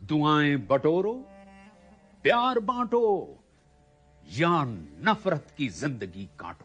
दुआएं बटोरो, प्यार बांटो या नफरत की जिंदगी काटो।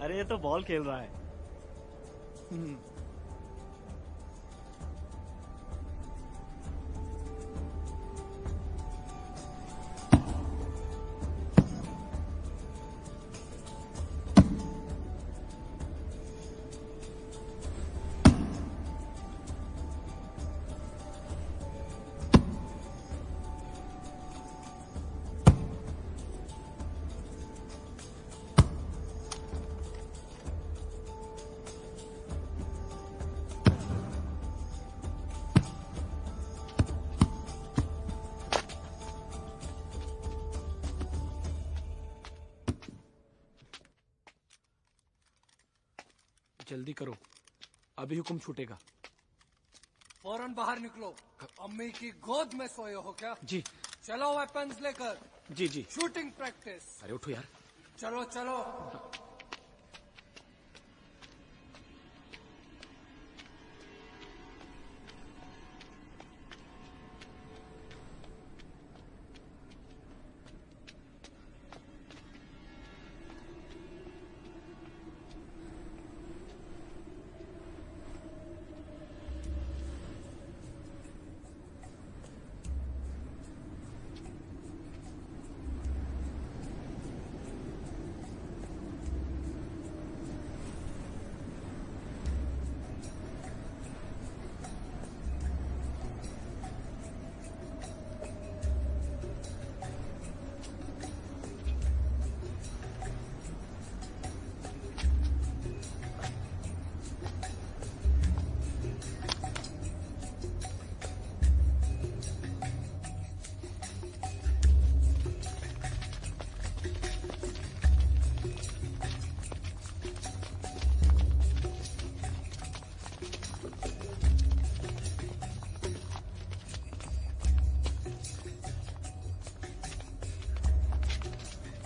अरे ये तो बॉल खेल रहा है। जल्दी करो, अभी हुक्म छूटेगा। फौरन बाहर निकलो। अम्मी की गोद में सोए हो क्या? जी। चलो वेपन्स लेकर। जी जी। Shooting practice. अरे उठो यार। चलो चलो।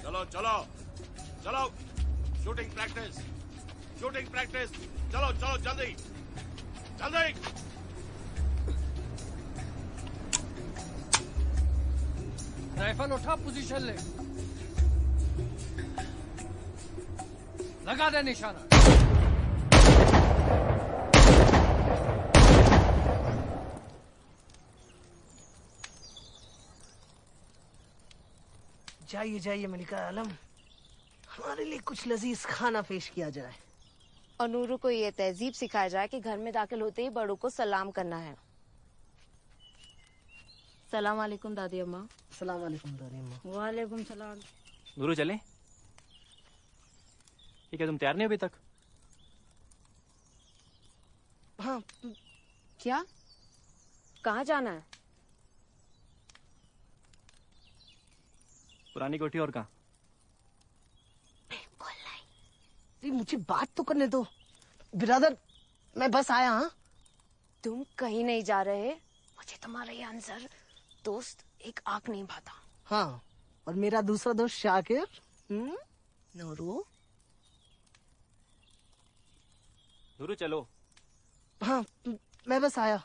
चलो चलो चलो, शूटिंग प्रैक्टिस, शूटिंग प्रैक्टिस। चलो चलो जल्दी जल्दी। राइफल उठा, पोजीशन ले। लगा दे निशाना। जाइए जाइए मलिका आलम, हमारे लिए कुछ लजीज खाना पेश किया जाए। और नूरू को ये तहजीब सिखाया जाए कि घर में दाखिल होते ही बड़ों को सलाम करना है। सलाम वालेकुम दादी अम्मा। सलाम वालेकुम दादी अम्मा। वालेकुम सलाम। नूरू चले? ये क्या तुम तैयार नहीं अभी तक? हाँ क्या? कहाँ जाना है? पुरानी कोठी और कहाँ? मुझे बात तो करने दो बिरादर, मैं बस आया। हाँ तुम कहीं नहीं जा रहे। मुझे तुम्हारा ये आंसर दोस्त एक आंख नहीं भाता। हाँ, और मेरा दूसरा दोस्त शाकिर। नूरू। नूरू चलो। हाँ मैं बस आया।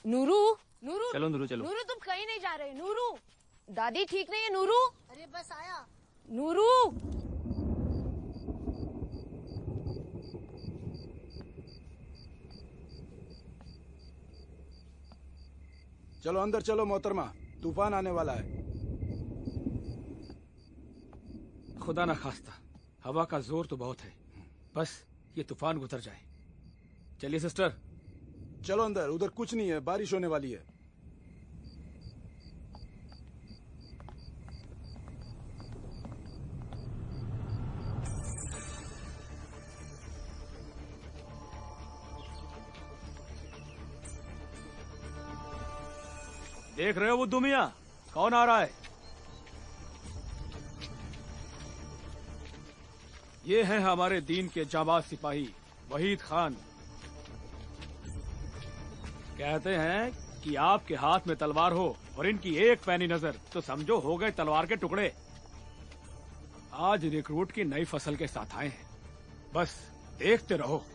नूरू, नूरू चलो नूरू चलो। नूरू तुम कहीं नहीं जा रहे। नूरू, दादी ठीक नहीं है। नूरू, अरे बस आया। नूरू। चलो अंदर चलो मोहतरमा, तूफान आने वाला है। खुदा ना खास्ता, हवा का जोर तो बहुत है, बस ये तूफान गुजर जाए। चलिए सिस्टर। चलो अंदर, उधर कुछ नहीं है, बारिश होने वाली है। देख रहे हो वो दुमिया कौन आ रहा है? ये है हमारे दीन के जाबाज सिपाही वहीद खान। कहते हैं कि आपके हाथ में तलवार हो और इनकी एक पैनी नजर तो समझो हो गए तलवार के टुकड़े। आज रिक्रूट की नई फसल के साथ आए हैं, बस देखते रहो।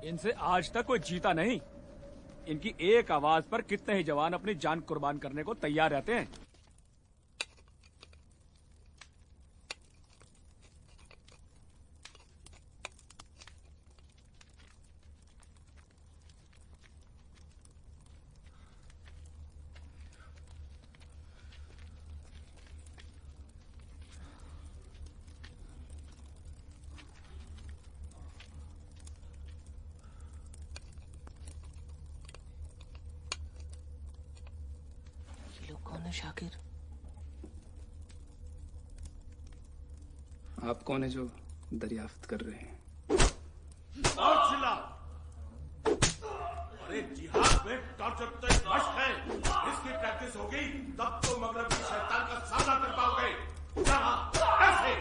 इनसे आज तक कोई जीता नहीं। इनकी एक आवाज पर कितने ही जवान अपनी जान कुर्बान करने को तैयार रहते हैं। कौन है शाकिर? आप कौन है जो दरियाफ्त कर रहे हैं? और चिल्ला। अरे जिहाद में टॉर्चर तो एक मश्क है, इसकी प्रैक्टिस होगी तब तो मगरबी शैतान का सामना कर पाओगे। ऐसे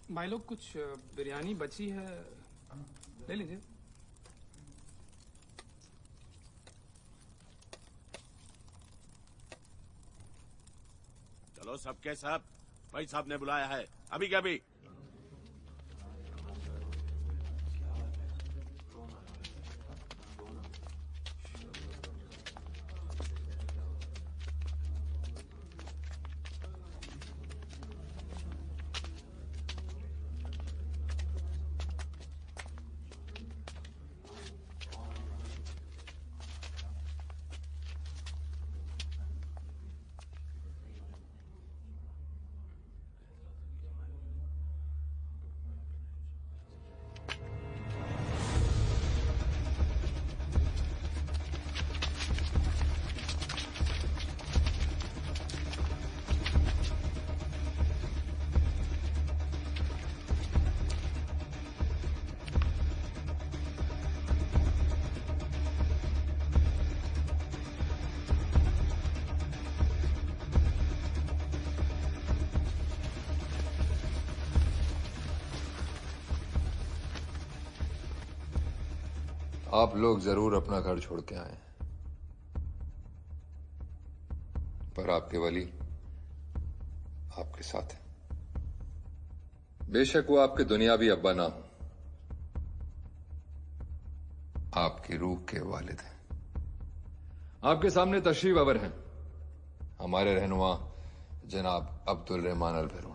भाई लोग कुछ बिरयानी बची है, ले लीजिए। चलो सबके सब, भाई साहब ने बुलाया है अभी क्या भी। आप लोग जरूर अपना घर छोड़ के आए, पर आपके वली आपके साथ है। बेशक वो आपके दुनियावी अब्बा ना हो, आपकी रूह के वालिद हैं। आपके सामने तशरीफ अवर हैं हमारे रहनुमा जनाब अब्दुल रहमान अल बैरून।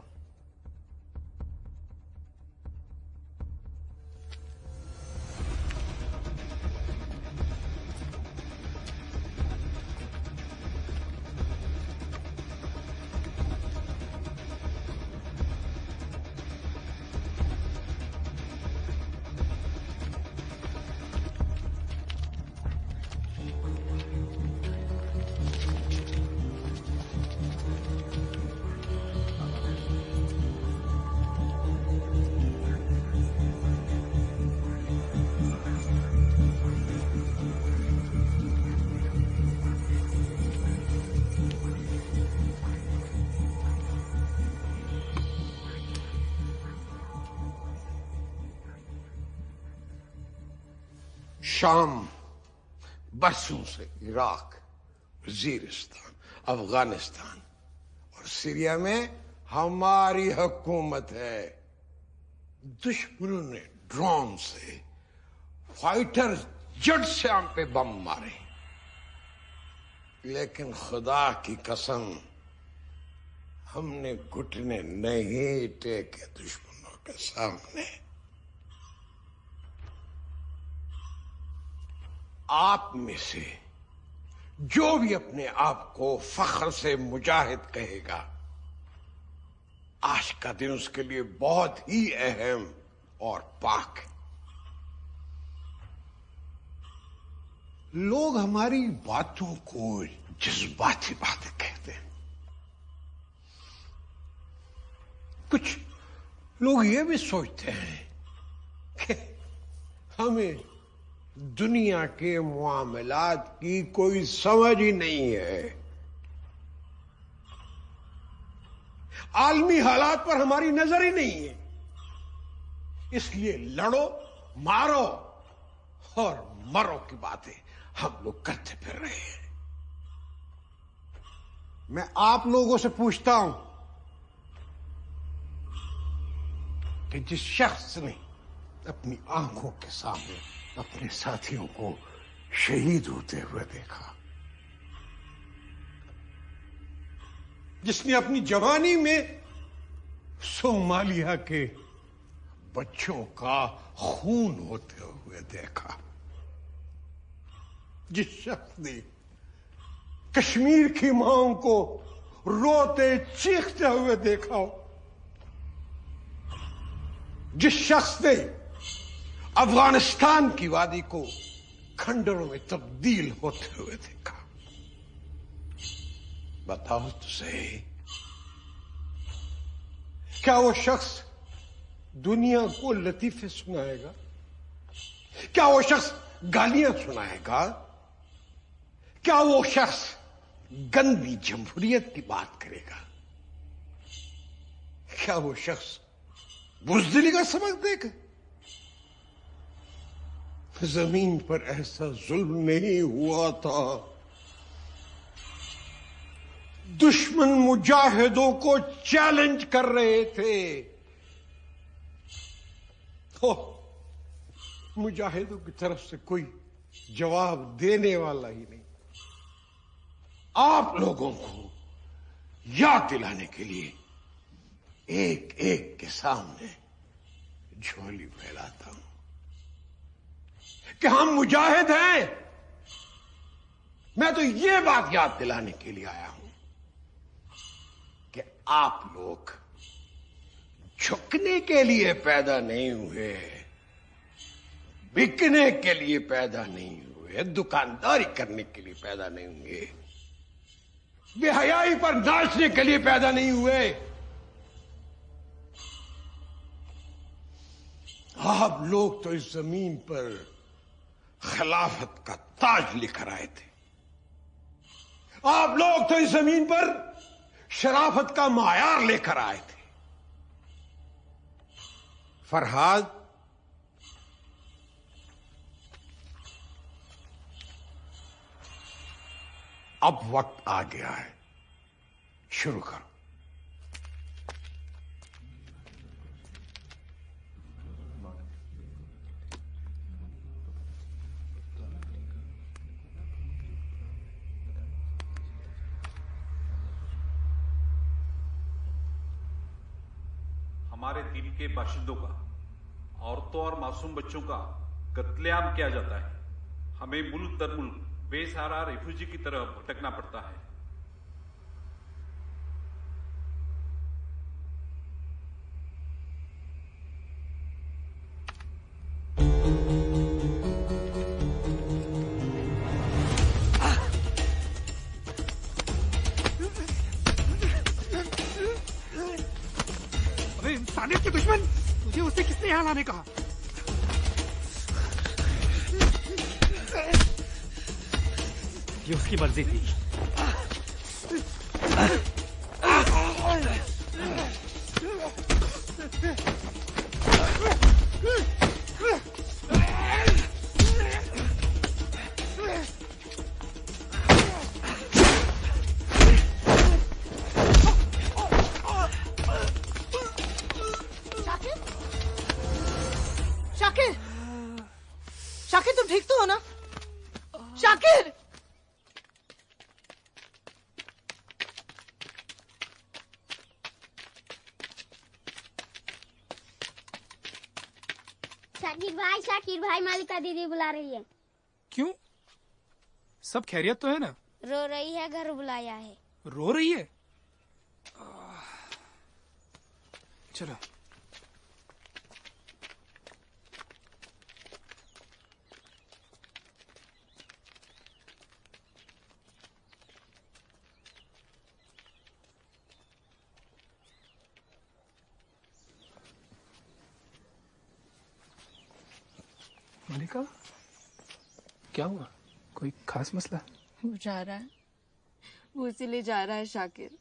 शाम बरसों से इराक, वजीरिस्तान, अफगानिस्तान और सीरिया में हमारी हुकूमत है। दुश्मनों ने ड्रोन से, फाइटर जेट से हम पे बम मारे, लेकिन खुदा की कसम हमने घुटने नहीं टेके दुश्मनों के सामने। आप में से जो भी अपने आप को फख्र से मुजाहिद कहेगा, आज का दिन उसके लिए बहुत ही अहम और पाक है। लोग हमारी बातों को जज्बाती बातें कहते हैं। कुछ लोग ये भी सोचते हैं कि हमें दुनिया के मामलात की कोई समझ ही नहीं है। आलमी हालात पर हमारी नजर ही नहीं है, इसलिए लड़ो, मारो और मरो की बातें हम लोग करते फिर रहे हैं। मैं आप लोगों से पूछता हूं कि जिस शख्स ने अपनी आंखों के सामने अपने साथियों को शहीद होते हुए देखा, जिसने अपनी जवानी में सोमालिया के बच्चों का खून होते हुए देखा, जिस शख्स ने कश्मीर की मांग को रोते चीखते हुए देखा हो, जिस शख्स ने अफगानिस्तान की वादी को खंडरों में तब्दील होते हुए देखा, बताओ तो सही, क्या वो शख्स दुनिया को लतीफे सुनाएगा? क्या वो शख्स गालियां सुनाएगा? क्या वो शख्स गंदी जमहूरियत की बात करेगा? क्या वो शख्स बुज़दिली का सबक देगा? जमीन पर ऐसा जुल्म नहीं हुआ था। दुश्मन मुजाहिदों को चैलेंज कर रहे थे, तो मुजाहिदों की तरफ से कोई जवाब देने वाला ही नहीं। आप लोगों को याद दिलाने के लिए एक एक के सामने झोली फैलाता हूं कि हम मुजाहिद हैं। मैं तो ये बात याद दिलाने के लिए आया हूं कि आप लोग झुकने के लिए पैदा नहीं हुए, बिकने के लिए पैदा नहीं हुए, दुकानदारी करने के लिए पैदा नहीं हुए, बेहयाई पर नाचने के लिए पैदा नहीं हुए। आप लोग तो इस जमीन पर खिलाफत का ताज लेकर आए थे। आप लोग तो इस जमीन पर शराफत का मायार लेकर आए थे। फरहाद, अब वक्त आ गया है, शुरू करो। हमारे द्वीप के बाशिंदों का, औरतों और मासूम बच्चों का कत्लेआम किया जाता है। हमें मुल्क दर मुल्क बेसहारा रिफ्यूजी की तरह भटकना पड़ता है। अबे इंसानियत के दुश्मन, तुझे उससे किसने यहाँ लाने कहा? ये उसकी मर्जी थी। शाकिर, शाकिर तुम ठीक तो हो ना? शाकिर! शाकिर भाई मालिका दीदी बुला रही है। क्यों? सब खैरियत तो है ना? रो रही है, घर बुलाया है। रो रही है? चलो। मालिका, क्या हुआ? कोई खास मसला? वो जा रहा है, वो इसीलिए जा रहा है शाकिर।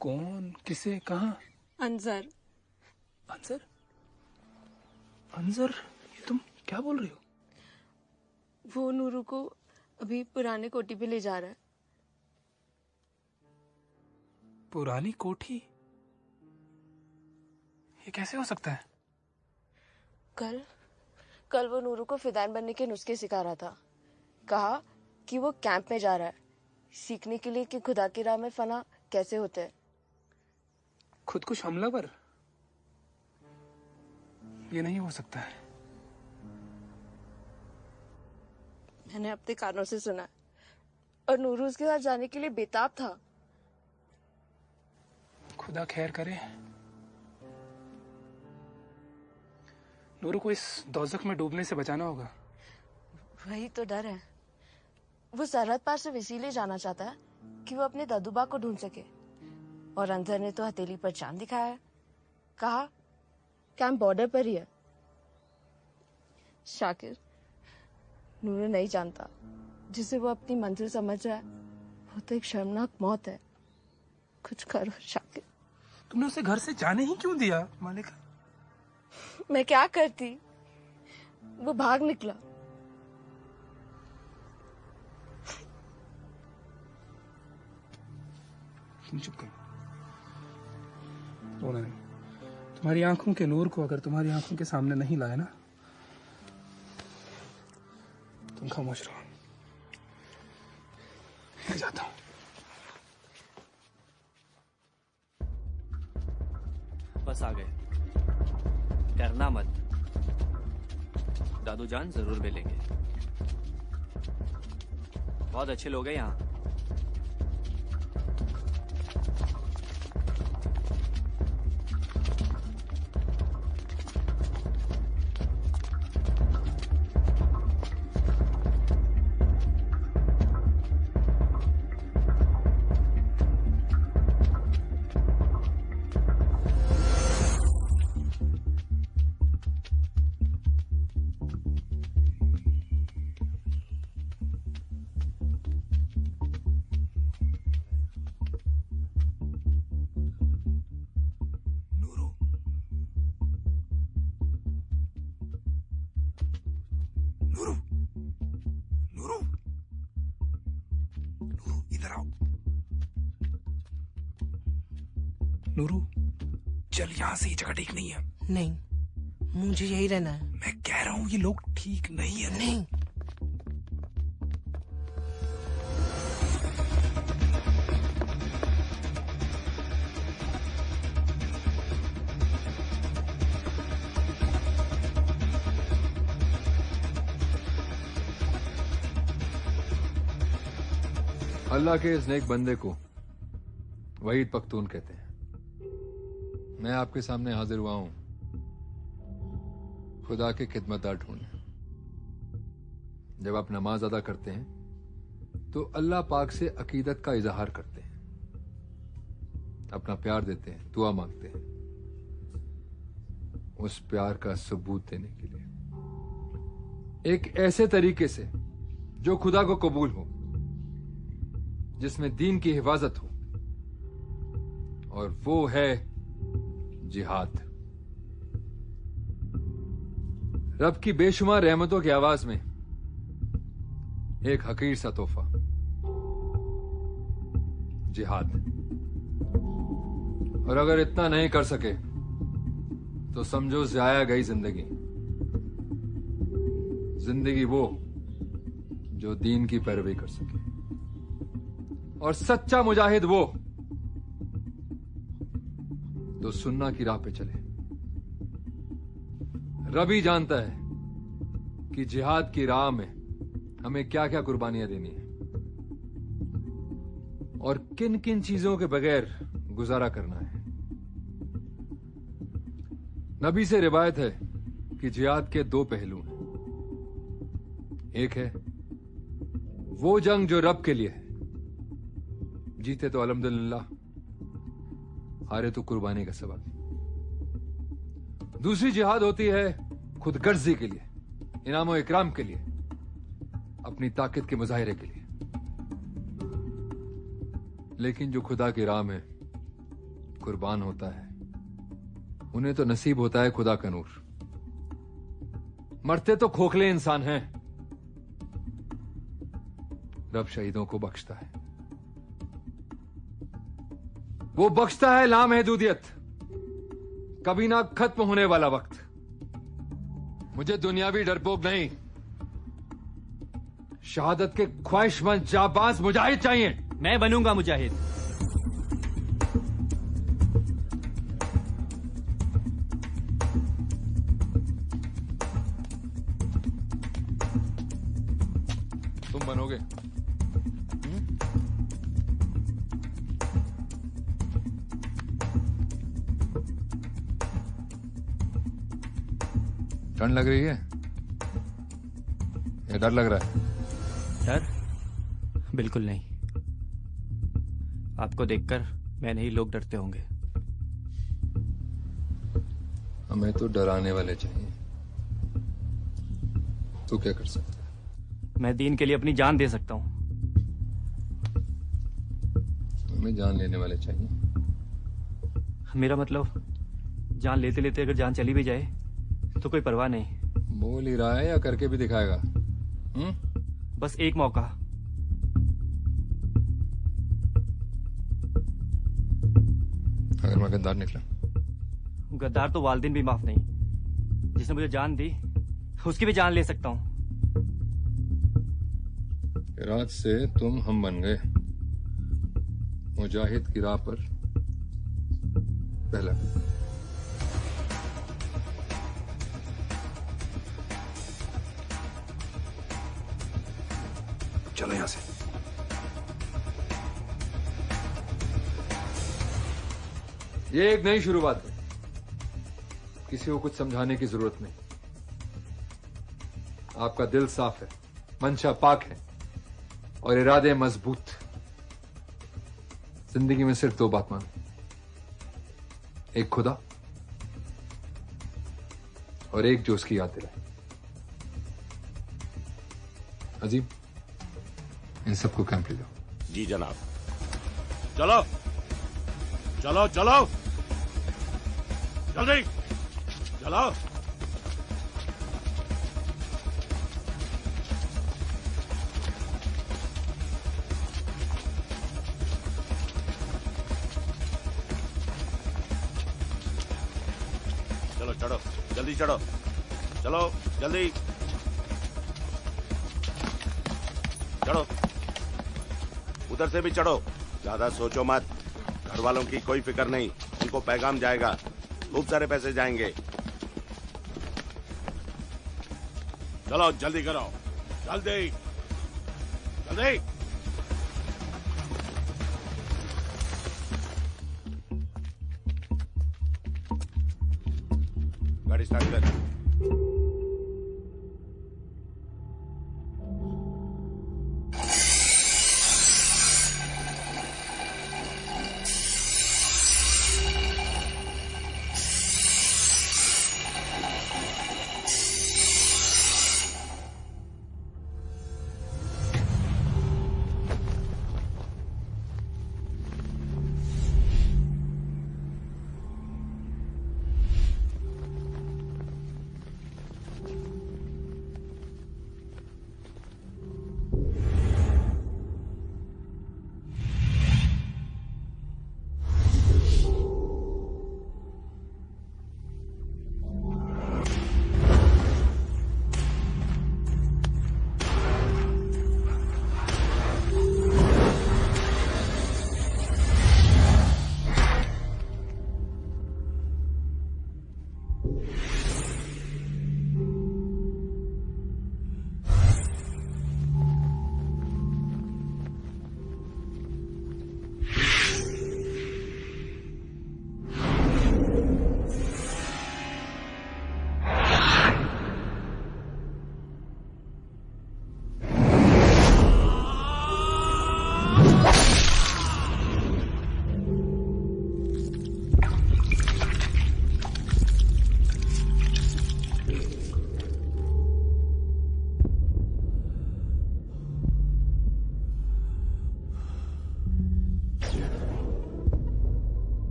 कौन? किसे? कहाँ? अंजर। अंजर? अंजर? ये तुम क्या बोल रही हो? वो नूरू को अभी पुराने कोठी पे ले जा रहा है। पुरानी कोठी? ये कैसे हो सकता है? कल वो नूरू को फिदान बनने के नुस्खे सिखा रहा था। कहा कि वो कैंप में जा रहा है सीखने के लिए कि खुदा की राह में फना कैसे होते हैं। खुदकुश हमलावर? ये नहीं हो सकता है। मैंने अपने कानों से सुना और नूरू उसके साथ जाने के लिए बेताब था। खुदा खैर करे। नूरू को इस दोज़ख में डूबने से बचाना होगा। वही तो डर है। वो सरहद पार से इसीलिए जाना चाहता है कि वो अपने दादूबा को ढूंढ सके। और अंजर ने तो हथेली पर चांद दिखाया है। कहा कैंप बॉर्डर पर ही है। शाकिर, नूरू नहीं जानता जिसे वो अपनी मंजिल समझ रहा है वो तो एक शर्मनाक मौत है। कुछ करो शाकिर। तुमने उसे घर से जाने ही क्यों दिया मालिका? मैं क्या करती? वो भाग निकला। तुम चुप कर। रोना नहीं। तुम्हारी आंखों के नूर को अगर तुम्हारी आंखों के सामने नहीं लाया ना, तुम खामोश रहो। मैं जाता हूं। बस आ गए। डरना मत, दादू जान जरूर मिलेंगे। बहुत अच्छे लोग हैं यहाँ। नूरू, चल यहाँ से, ये जगह ठीक नहीं है। नहीं, मुझे यही रहना है। मैं कह रहा हूँ ये लोग ठीक नहीं है। नहीं। अल्लाह के इस नेक बंदे को वहीद पख्तून कहते हैं। मैं आपके सामने हाजिर हुआ हूं खुदा के खिदमतगार ढूंढने। जब आप नमाज अदा करते हैं तो अल्लाह पाक से अकीदत का इजहार करते हैं, अपना प्यार देते हैं, दुआ मांगते हैं, उस प्यार का सबूत देने के लिए एक ऐसे तरीके से जो खुदा को कबूल हो, जिसमें दीन की हिफाजत हो, और वो है जिहाद। रब की बेशुमार रहमतों की आवाज में एक हकीर सा तोहफा, जिहाद। और अगर इतना नहीं कर सके तो समझो जाया गई जिंदगी। जिंदगी वो जो दीन की पैरवी कर सके, और सच्चा मुजाहिद वो तो सुन्ना की राह पे चले। रबी जानता है कि जिहाद की राह में हमें क्या क्या कुर्बानियां देनी है और किन किन चीजों के बगैर गुजारा करना है। नबी से रिवायत है कि जिहाद के दो पहलू हैं। एक है वो जंग जो रब के लिए है, जीते तो अल्हम्दुलिल्लाह, हारे तो कुर्बानी का सबब। दूसरी जिहाद होती है खुदगर्जी के लिए, इनाम इकराम के लिए, अपनी ताकत के मुजाहिरे के लिए। लेकिन जो खुदा की राह में कुर्बान होता है, उन्हें तो नसीब होता है खुदा का नूर। मरते तो खोखले इंसान हैं, रब शहीदों को बख्शता है। वो बख्शता है लामहदूदियत, कभी ना खत्म होने वाला वक्त। मुझे दुनियावी डरपोक नहीं, शहादत के ख्वाहिशमंद जाबाज मुजाहिद चाहिए। मैं बनूंगा मुजाहिद। तुम बनोगे? ठंड लग रही है या डर लग रहा है? डर? बिल्कुल नहीं। आपको देखकर मैं नहीं, लोग डरते होंगे। हमें तो डराने वाले चाहिए। तू क्या कर सकता है? मैं दीन के लिए अपनी जान दे सकता हूं। हमें जान लेने वाले चाहिए। मेरा मतलब, जान लेते लेते अगर जान चली भी जाए तो कोई परवाह नहीं। बोल ही रहा है या करके भी दिखाएगा? बस एक मौका। अगर मैं गद्दार निकला? गद्दार तो वालदिन भी माफ नहीं। जिसने मुझे जान दी उसकी भी जान ले सकता हूं। रात से तुम हम बन गए। मुजाहिद की राह पर पहला। चलो यहां से। ये एक नई शुरुआत है, किसी को कुछ समझाने की जरूरत नहीं। आपका दिल साफ है, मंशा पाक है और इरादे मजबूत। जिंदगी में सिर्फ दो बात मांगे, एक खुदा और एक जो उसकी याद दिलाए। अजीम, इन सबको कैंप ले जाओ। जी जनाब। चलो चलो चलो जल्दी चलो। जल्दी चढ़ो, चलो जल्दी चढ़ो, उधर से भी चढ़ो। ज्यादा सोचो मत, घर वालों की कोई फिक्र नहीं, उनको पैगाम जाएगा, खूब सारे पैसे जाएंगे। चलो जल्दी करो, जल्दी जल्दी। गाड़ी स्टार्ट कर।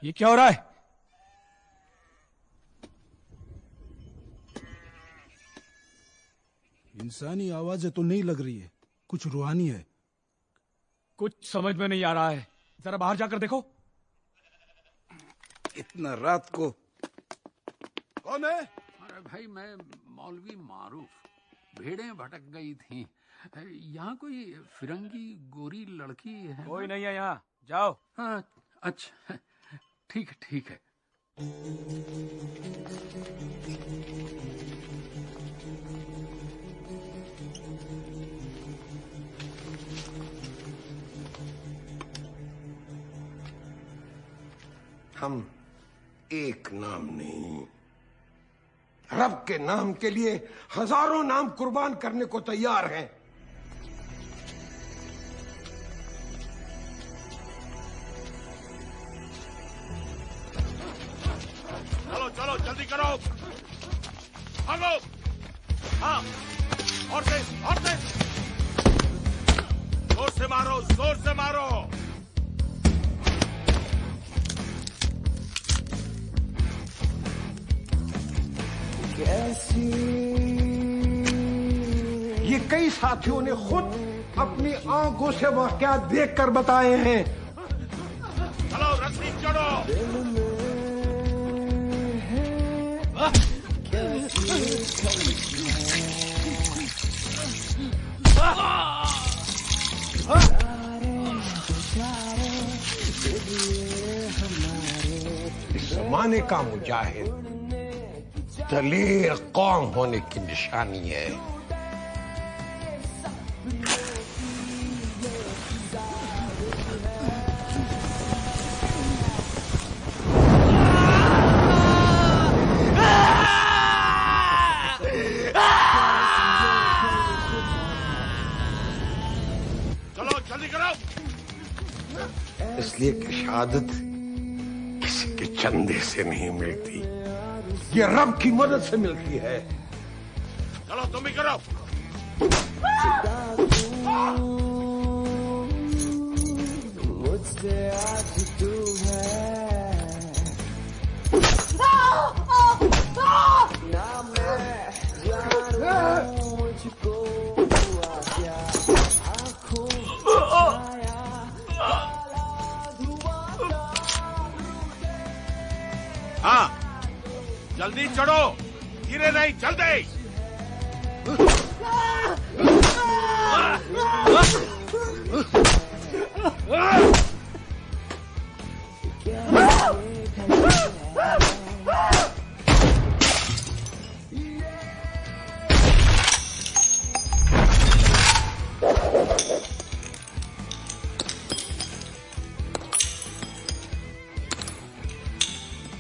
ये क्या हो रहा है? इंसानी आवाजें तो नहीं लग रही है, कुछ रूहानी है। कुछ समझ में नहीं आ रहा है, जरा बाहर जाकर देखो। इतना रात को कौन है? अरे भाई मैं मौलवी मारूफ, भेड़ें भटक गई थी, यहाँ कोई फिरंगी गोरी लड़की है? कोई नहीं है यहाँ, जाओ। हाँ अच्छा ठीक है। हम एक नाम नहीं, रब के नाम के लिए हजारों नाम कुर्बान करने को तैयार हैं। चलो चलो जल्दी करो, भागो। हाँ, और से जोर से मारो, जोर से मारो। ये कई साथियों ने खुद अपनी आंखों से वाकयात देखकर बताए हैं। चलो रस्सी चढ़ो। इस जमाने का मुजाहिद दलेर कौम होने की निशानी है। चलो जल्दी करो। इसलिए कि शहादत किसी के चंदे से नहीं मिलती, ये रब की मदद से मिलती है। चलो तुम भी करो। मुझसे आज तू है जल्दी चढ़ो, धीरे नहीं, जल्दी।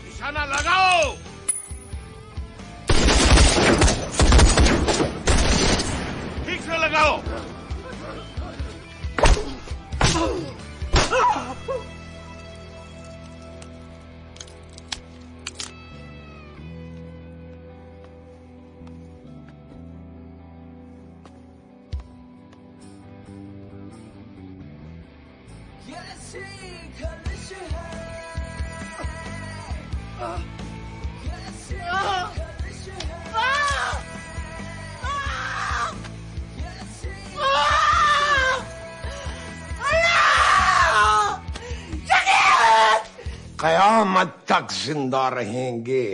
निशाना लगाओ। ठीक से लगाओ। कयामत तक जिंदा रहेंगे।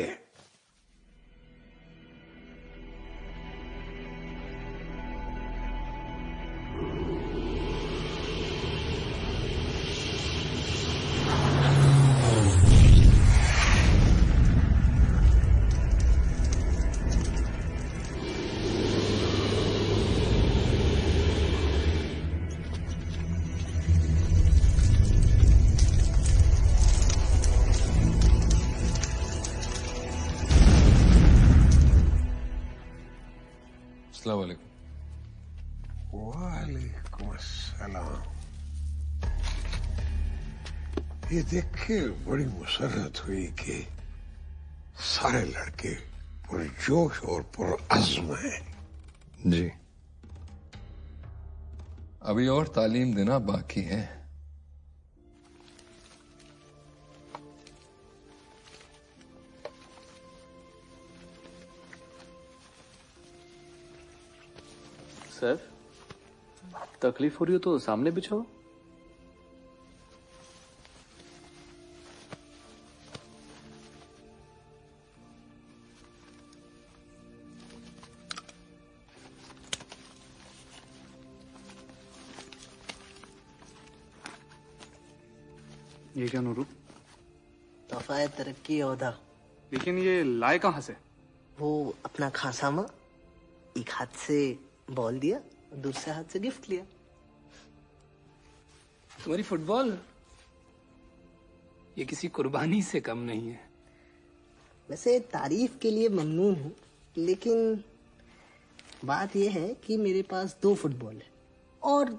अस्सलाम वालेकुम। वालेकुम अस्सलाम। ये देख के बड़ी मुसरत हुई कि सारे लड़के पुरजोश और पुरअज़्म हैं। जी, अभी और तालीम देना बाकी है। सर, तकलीफ हो रही हो तो सामने बिछाओ। ये क्या नूरू? तोहफा तरक्की ओहदा। लेकिन ये लाए कहाँ से? वो अपना खासामा एक हाथ से बॉल दिया, दूसरे हाथ से गिफ्ट लिया। तुम्हारी फुटबॉल ये किसी कुर्बानी से कम नहीं है। वैसे तारीफ के लिए ममनून हूँ, लेकिन बात यह है कि मेरे पास 2 फुटबॉल है और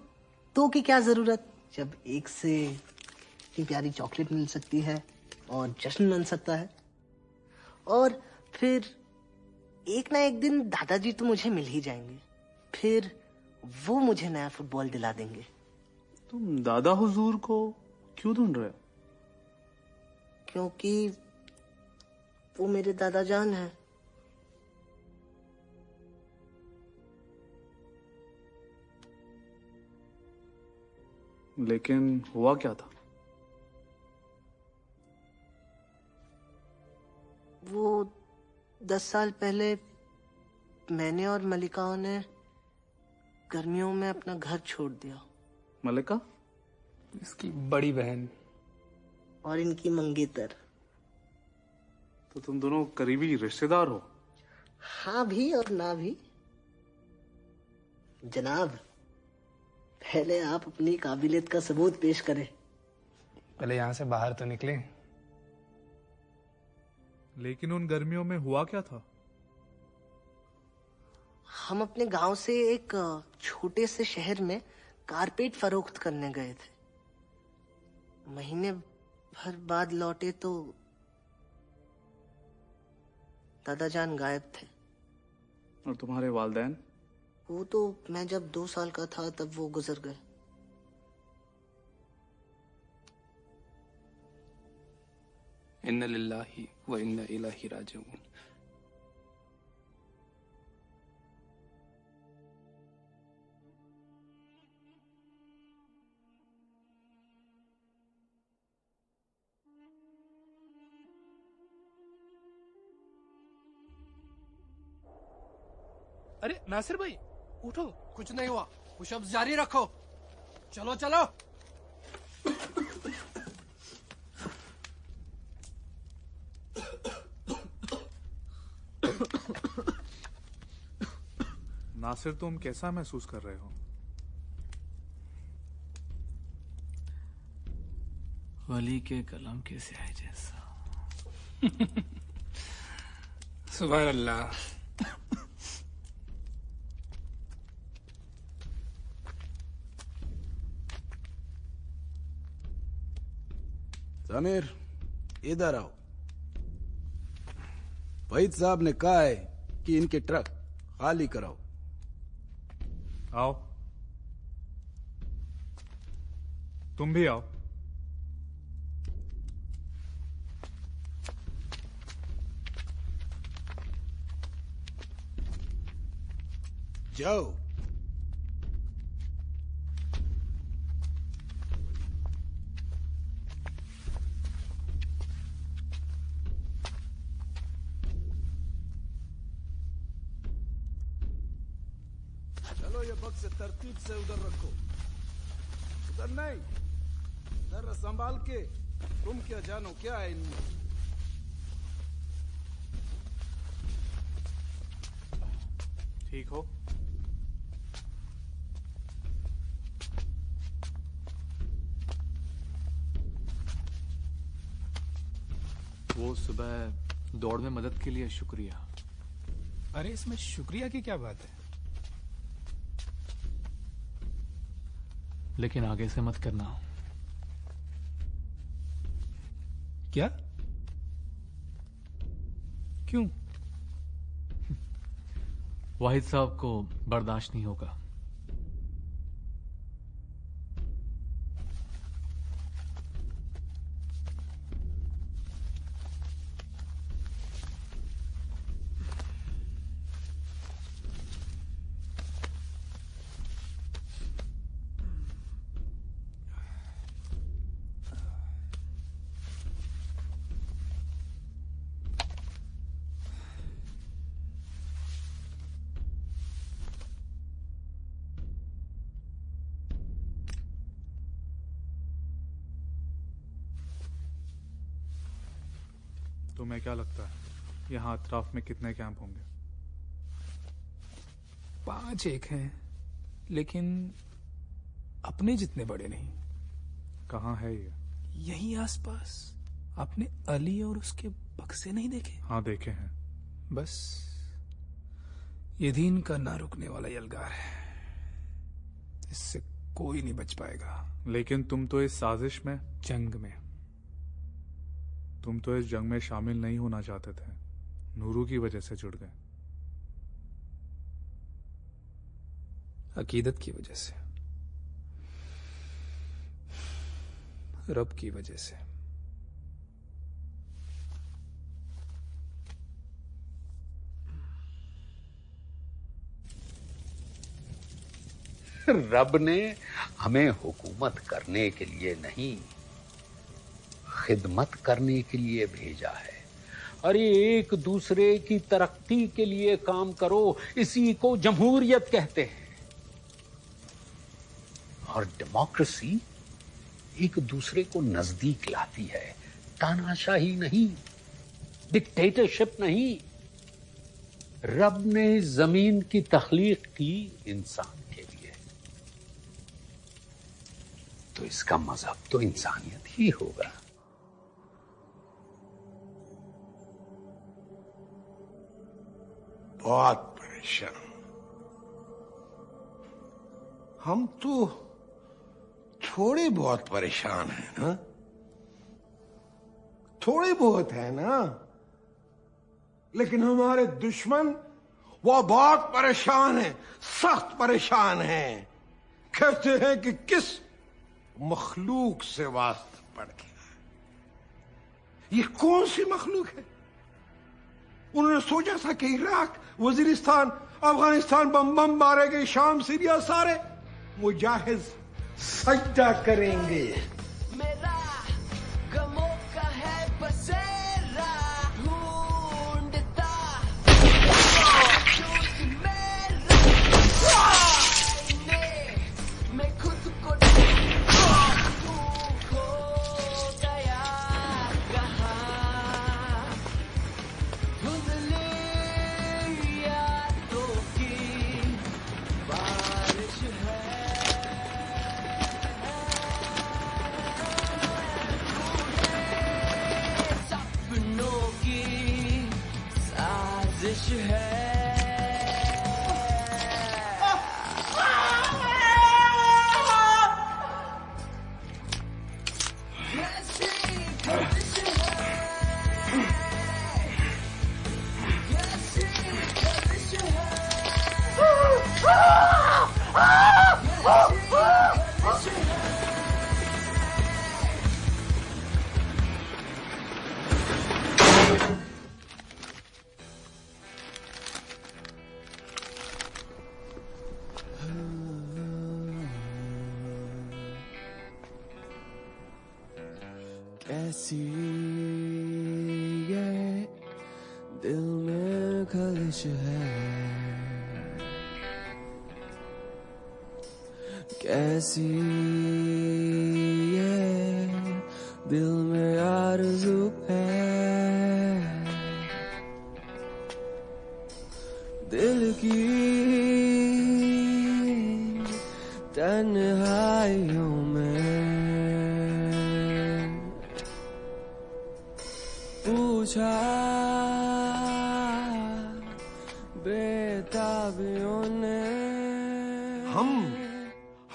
2 की क्या जरूरत, जब एक से इतनी प्यारी चॉकलेट मिल सकती है और जश्न बन सकता है। और फिर एक ना एक दिन दादाजी तो मुझे मिल ही जाएंगे, फिर वो मुझे नया फुटबॉल दिला देंगे। तुम दादा हुजूर को क्यों ढूंढ रहे हो? क्योंकि वो मेरे दादा जान है। लेकिन हुआ क्या था? वो 10 साल पहले मैंने और मलिका ने गर्मियों में अपना घर छोड़ दिया। मलिका? इसकी बड़ी बहन और इनकी मंगेतर। तो तुम दोनों करीबी रिश्तेदार हो? हाँ भी और ना भी। जनाब, पहले आप अपनी काबिलियत का सबूत पेश करें। पहले यहाँ से बाहर तो निकले। लेकिन उन गर्मियों में हुआ क्या था? हम अपने गांव से एक छोटे से शहर में कारपेट फरोख्त करने गए थे। महीने भर बाद लौटे तो दादा जान गायब थे। और तुम्हारे वालिदैन? वो तो मैं जब 2 साल का था तब वो गुजर गए। इन्ना लिल्लाहि व इन्ना इलैहि राजिऊन। अरे नासिर भाई उठो। कुछ नहीं हुआ, पुशअप्स जारी रखो। चलो चलो। नासिर, तुम कैसा महसूस कर रहे हो? वली के कलम के स्याही जैसा। सुभान अल्लाह। समीर, इधर आओ। वहीद साहब ने कहा है कि इनके ट्रक खाली कराओ। आओ, तुम भी आओ। जाओ। चलो, ये बक्स तरतीब से उधर रखो। उधर नहीं, जरा संभाल के। तुम क्या जानो क्या है इनमें। ठीक हो? वो सुबह दौड़ में मदद के लिए शुक्रिया। अरे इसमें शुक्रिया की क्या बात है? लेकिन आगे से मत करना। क्या? क्यों? वाहिद साहब को बर्दाश्त नहीं होगा। तुम्हें क्या लगता है यहाँ अतराफ में कितने कैंप होंगे? 5 एक हैं, लेकिन अपने जितने बड़े नहीं। कहाँ है ये? यही आसपास। आपने अली और उसके बक्से नहीं देखे? हाँ, देखे हैं। बस ये दीन का ना रुकने वाला यलगार है, इससे कोई नहीं बच पाएगा। लेकिन तुम तो इस साजिश में, जंग में, तुम तो इस जंग में शामिल नहीं होना चाहते थे, नूरू की वजह से जुड़ गए। अकीदत की वजह से, रब की वजह से। रब ने हमें हुकूमत करने के लिए नहीं, खिदमत करने के लिए भेजा है। अरे एक दूसरे की तरक्की के लिए काम करो, इसी को जमहूरियत कहते हैं। और डेमोक्रेसी एक दूसरे को नजदीक लाती है, तानाशाही नहीं, डिक्टेटरशिप नहीं। रब ने जमीन की तख्लीक की इंसान के लिए, तो इसका मजहब तो इंसानियत ही होगा। बहुत परेशान। हम तो थोड़े बहुत परेशान हैं ना, थोड़े बहुत है ना, लेकिन हमारे दुश्मन वो बहुत परेशान हैं, सख्त परेशान हैं। कहते हैं कि किस मखलूक से वास्ता पड़ गया। ये कौन सी मखलूक है? उन्होंने सोचा था कि इराक, वजीरिस्तान, अफगानिस्तान बम बम मारे गए, शाम, सीरिया सारे मुजाहिद सजदा करेंगे। मेरा गमों का है बसेरा ढूंढता, मेरा है कैसी ये दिल में खलिश है कैसी ये दिल में आरज़ू है दिल की तन्हाइयों में पूछा बेताबियों ने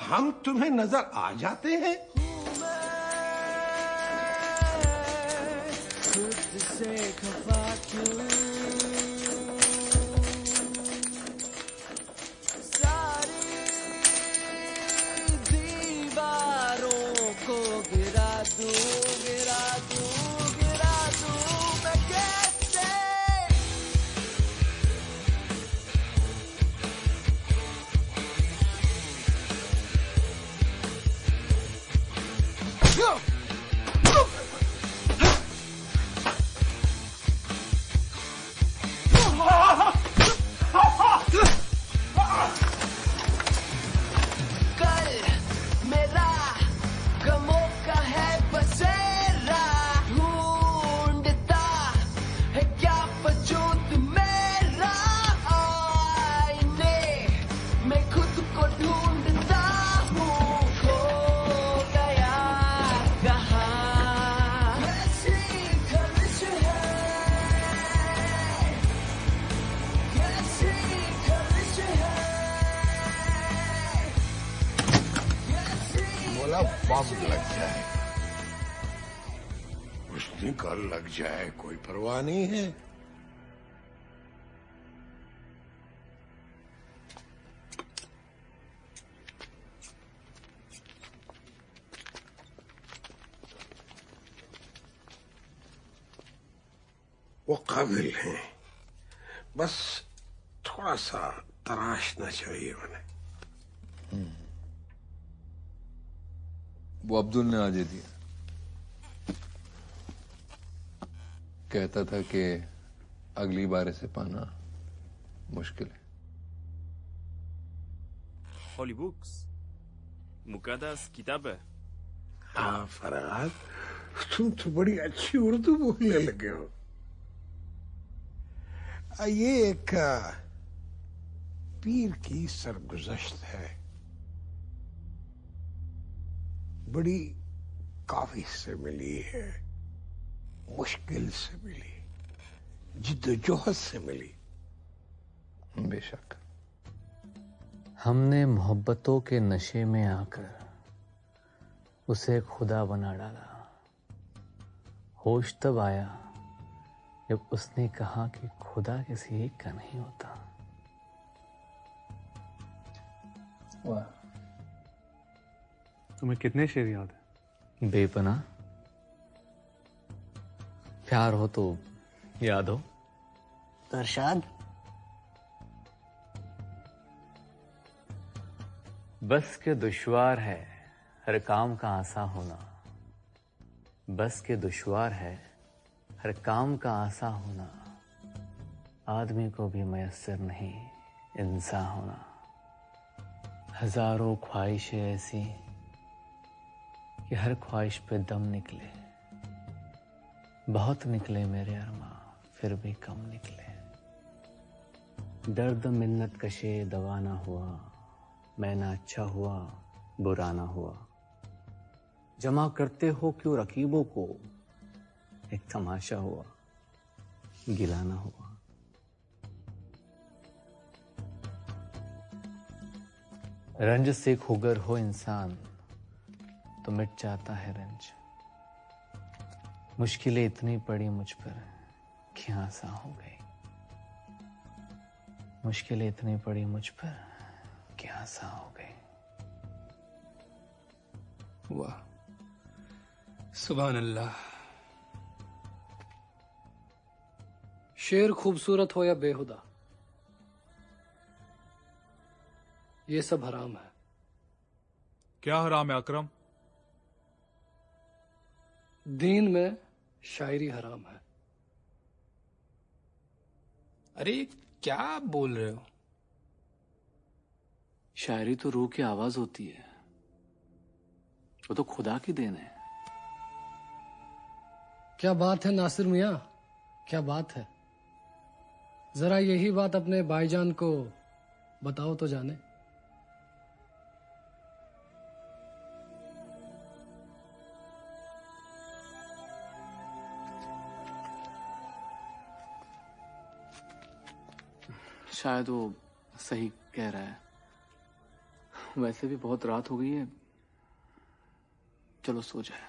हम तुम्हें नजर आ जाते हैं खुद से खफा क्यों सारी दीवारों को गिरा दूं मैं कैसे कल मेरा गमों का है बसेरा ढूंढता है क्या वजूद मेरा आईने मैं खुद को ढूंढता हूँ खो गया कहाँ कैसी खलिश है कैसी खलिश है बोला बम लग जाए उसने कल लग जाए कोई परवाह नहीं है वो काबिल हैं बस थोड़ा सा तराशना चाहिए उन्हें वो अब्दुल ने आज ही दिया कहता था कि अगली बार इसे पाना मुश्किल है Holy books. मुकद्दस किताब है हाँ फरहाद तुम तो बड़ी अच्छी उर्दू बोलने लगे हो ये एक पीर की सरगुज़श्त है बड़ी काफी से मिली है मुश्किल से मिली जिद्दोजहद से मिली बेशक हमने मोहब्बतों के नशे में आकर उसे खुदा बना डाला होश तब आया जब उसने कहा कि खुदा किसी एक का नहीं होता वाह तुम्हें कितने शेर याद है बेपना प्यार हो तो याद हो तो अरशाद बस के दुश्वार है हर काम का आसा होना बस के दुश्वार है हर काम का आसा होना आदमी को भी मयस्सर नहीं इंसान होना हजारों ख्वाहिशें ऐसी कि हर ख्वाहिश पे दम निकले बहुत निकले मेरे अरमा फिर भी कम निकले दर्द मिन्नत कशे दवा ना हुआ मैं ना अच्छा हुआ बुरा ना हुआ जमा करते हो क्यों रकीबों को एक तमाशा हुआ गिला ना हुआ रंज से खुगर हो इंसान तो मिट जाता है रंज। मुश्किलें इतनी पड़ी मुझ पर कि आसा हो गई। मुश्किलें इतनी पड़ी मुझ पर कि आसा हो गई। वाह, सुभान अल्लाह। शेर खूबसूरत हो या बेहुदा, ये सब हराम है। क्या हराम है अकरम? दीन में शायरी हराम है। अरे क्या बोल रहे हो? शायरी तो रूह की आवाज होती है, वो तो खुदा की देन है। क्या बात है नासिर मियां, क्या बात है। जरा यही बात अपने भाईजान को बताओ तो जाने। शायद वो सही कह रहा है। वैसे भी बहुत रात हो गई है, चलो सो जाए।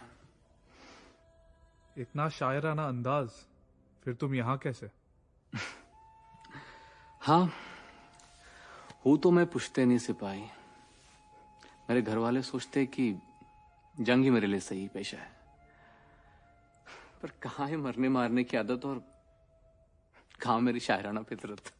इतना शायराना अंदाज, फिर तुम यहां कैसे? हाँ, हूं तो मैं पुश्तैनी सिपाही। मेरे घर वाले सोचते कि जंग ही मेरे लिए सही पेशा है, पर कहाँ है मरने मारने की आदत और कहाँ मेरी शायराना फितरत।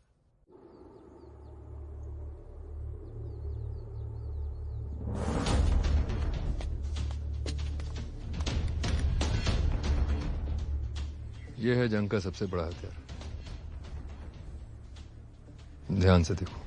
यह है जंग का सबसे बड़ा हथियार। ध्यान से देखो।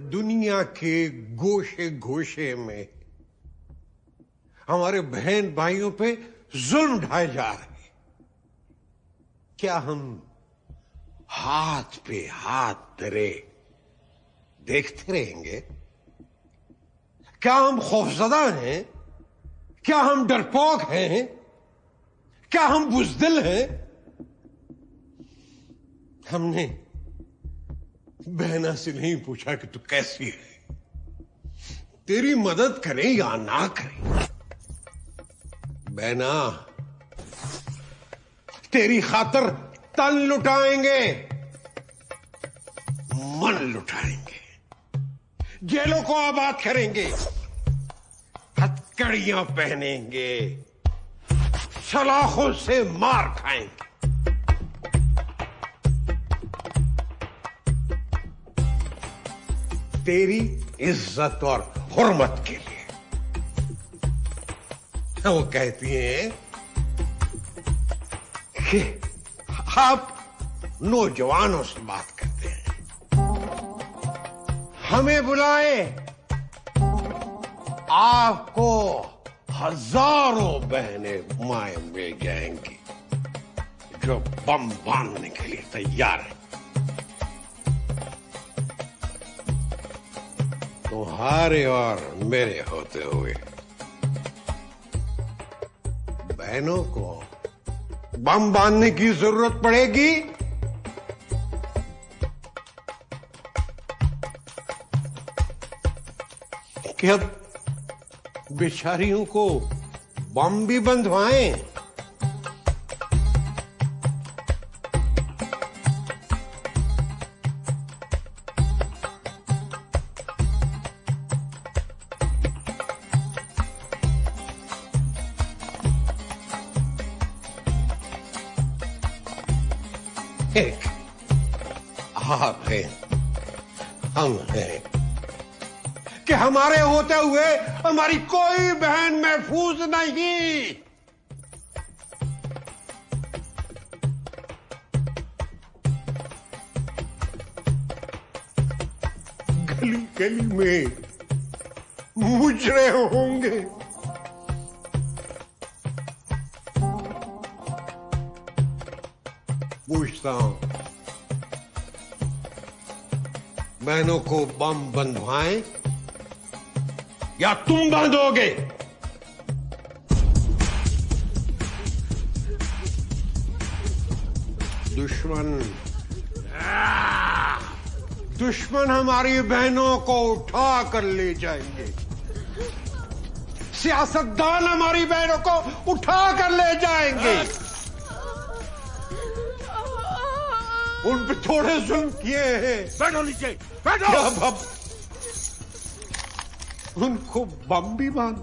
दुनिया के गोशे गोशे में हमारे बहन भाइयों पे जुल्म ढाए जा रहे हैं। क्या हम हाथ पे हाथ धरे देखते रहेंगे? क्या हम खौफजदा हैं? क्या हम डरपोक हैं? क्या हम बुजदिल हैं? हमने बहना से नहीं पूछा कि तू कैसी है, तेरी मदद करें या ना करें। बहना, तेरी खातर तन लुटाएंगे, मन लुटाएंगे, जेलों को आबाद करेंगे, हथकड़ियां पहनेंगे, सलाखों से मार खाएंगे। तेरी इज्जत और हुर्मत के लिए। वो कहती हैं कि आप नौजवानों से बात करते हैं, हमें बुलाए, आपको हजारों बहनें माए मिल जाएंगी जो बम बांधने के लिए तैयार है। तुम्हारे और मेरे होते हुए बहनों को बम बांधने की जरूरत पड़ेगी? कि अब बेचारियों को बम भी बंधवाएं? एक आप हैं, हम हैं कि हमारे होते हुए हमारी कोई बहन महफूज नहीं। गली गली में मुजरे होंगे, पूछता हूं, बहनों को बम बंधवाएं या तुम बांधोगे? दुश्मन हमारी बहनों को उठा कर ले जाएंगे। सियासतदान हमारी बहनों को उठा कर ले जाएंगे। उन पे थोड़े जुल्म किए हैं। बैठो नीचे, बैठो। अब उनको बम भी बांध,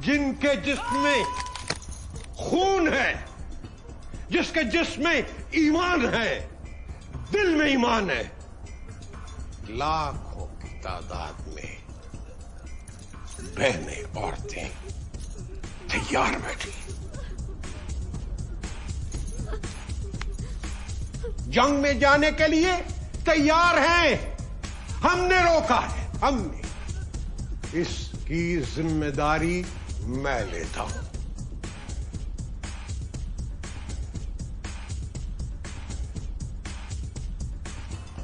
जिनके जिस्म में खून है, जिसके जिस्म में ईमान है, दिल में ईमान है, लाखों की तादाद में बहनें, औरतें तैयार बैठी, जंग में जाने के लिए तैयार हैं। हमने रोका है, हमने। इसकी जिम्मेदारी मैं लेता हूं।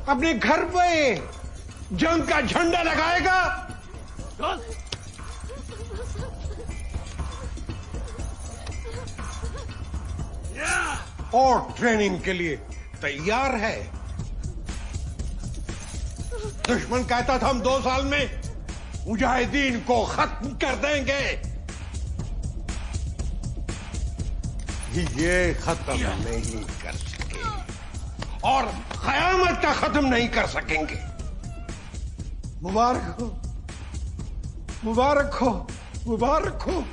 अपने घर पे जंग का झंडा लगाएगा और ट्रेनिंग के लिए तैयार है। दुश्मन कहता था हम 2 साल में मुजाहिदीन को खत्म कर देंगे। ये खत्म नहीं कर सके और कयामत का खत्म नहीं कर सकेंगे। मुबारक हो, मुबारक हो, मुबारक हो।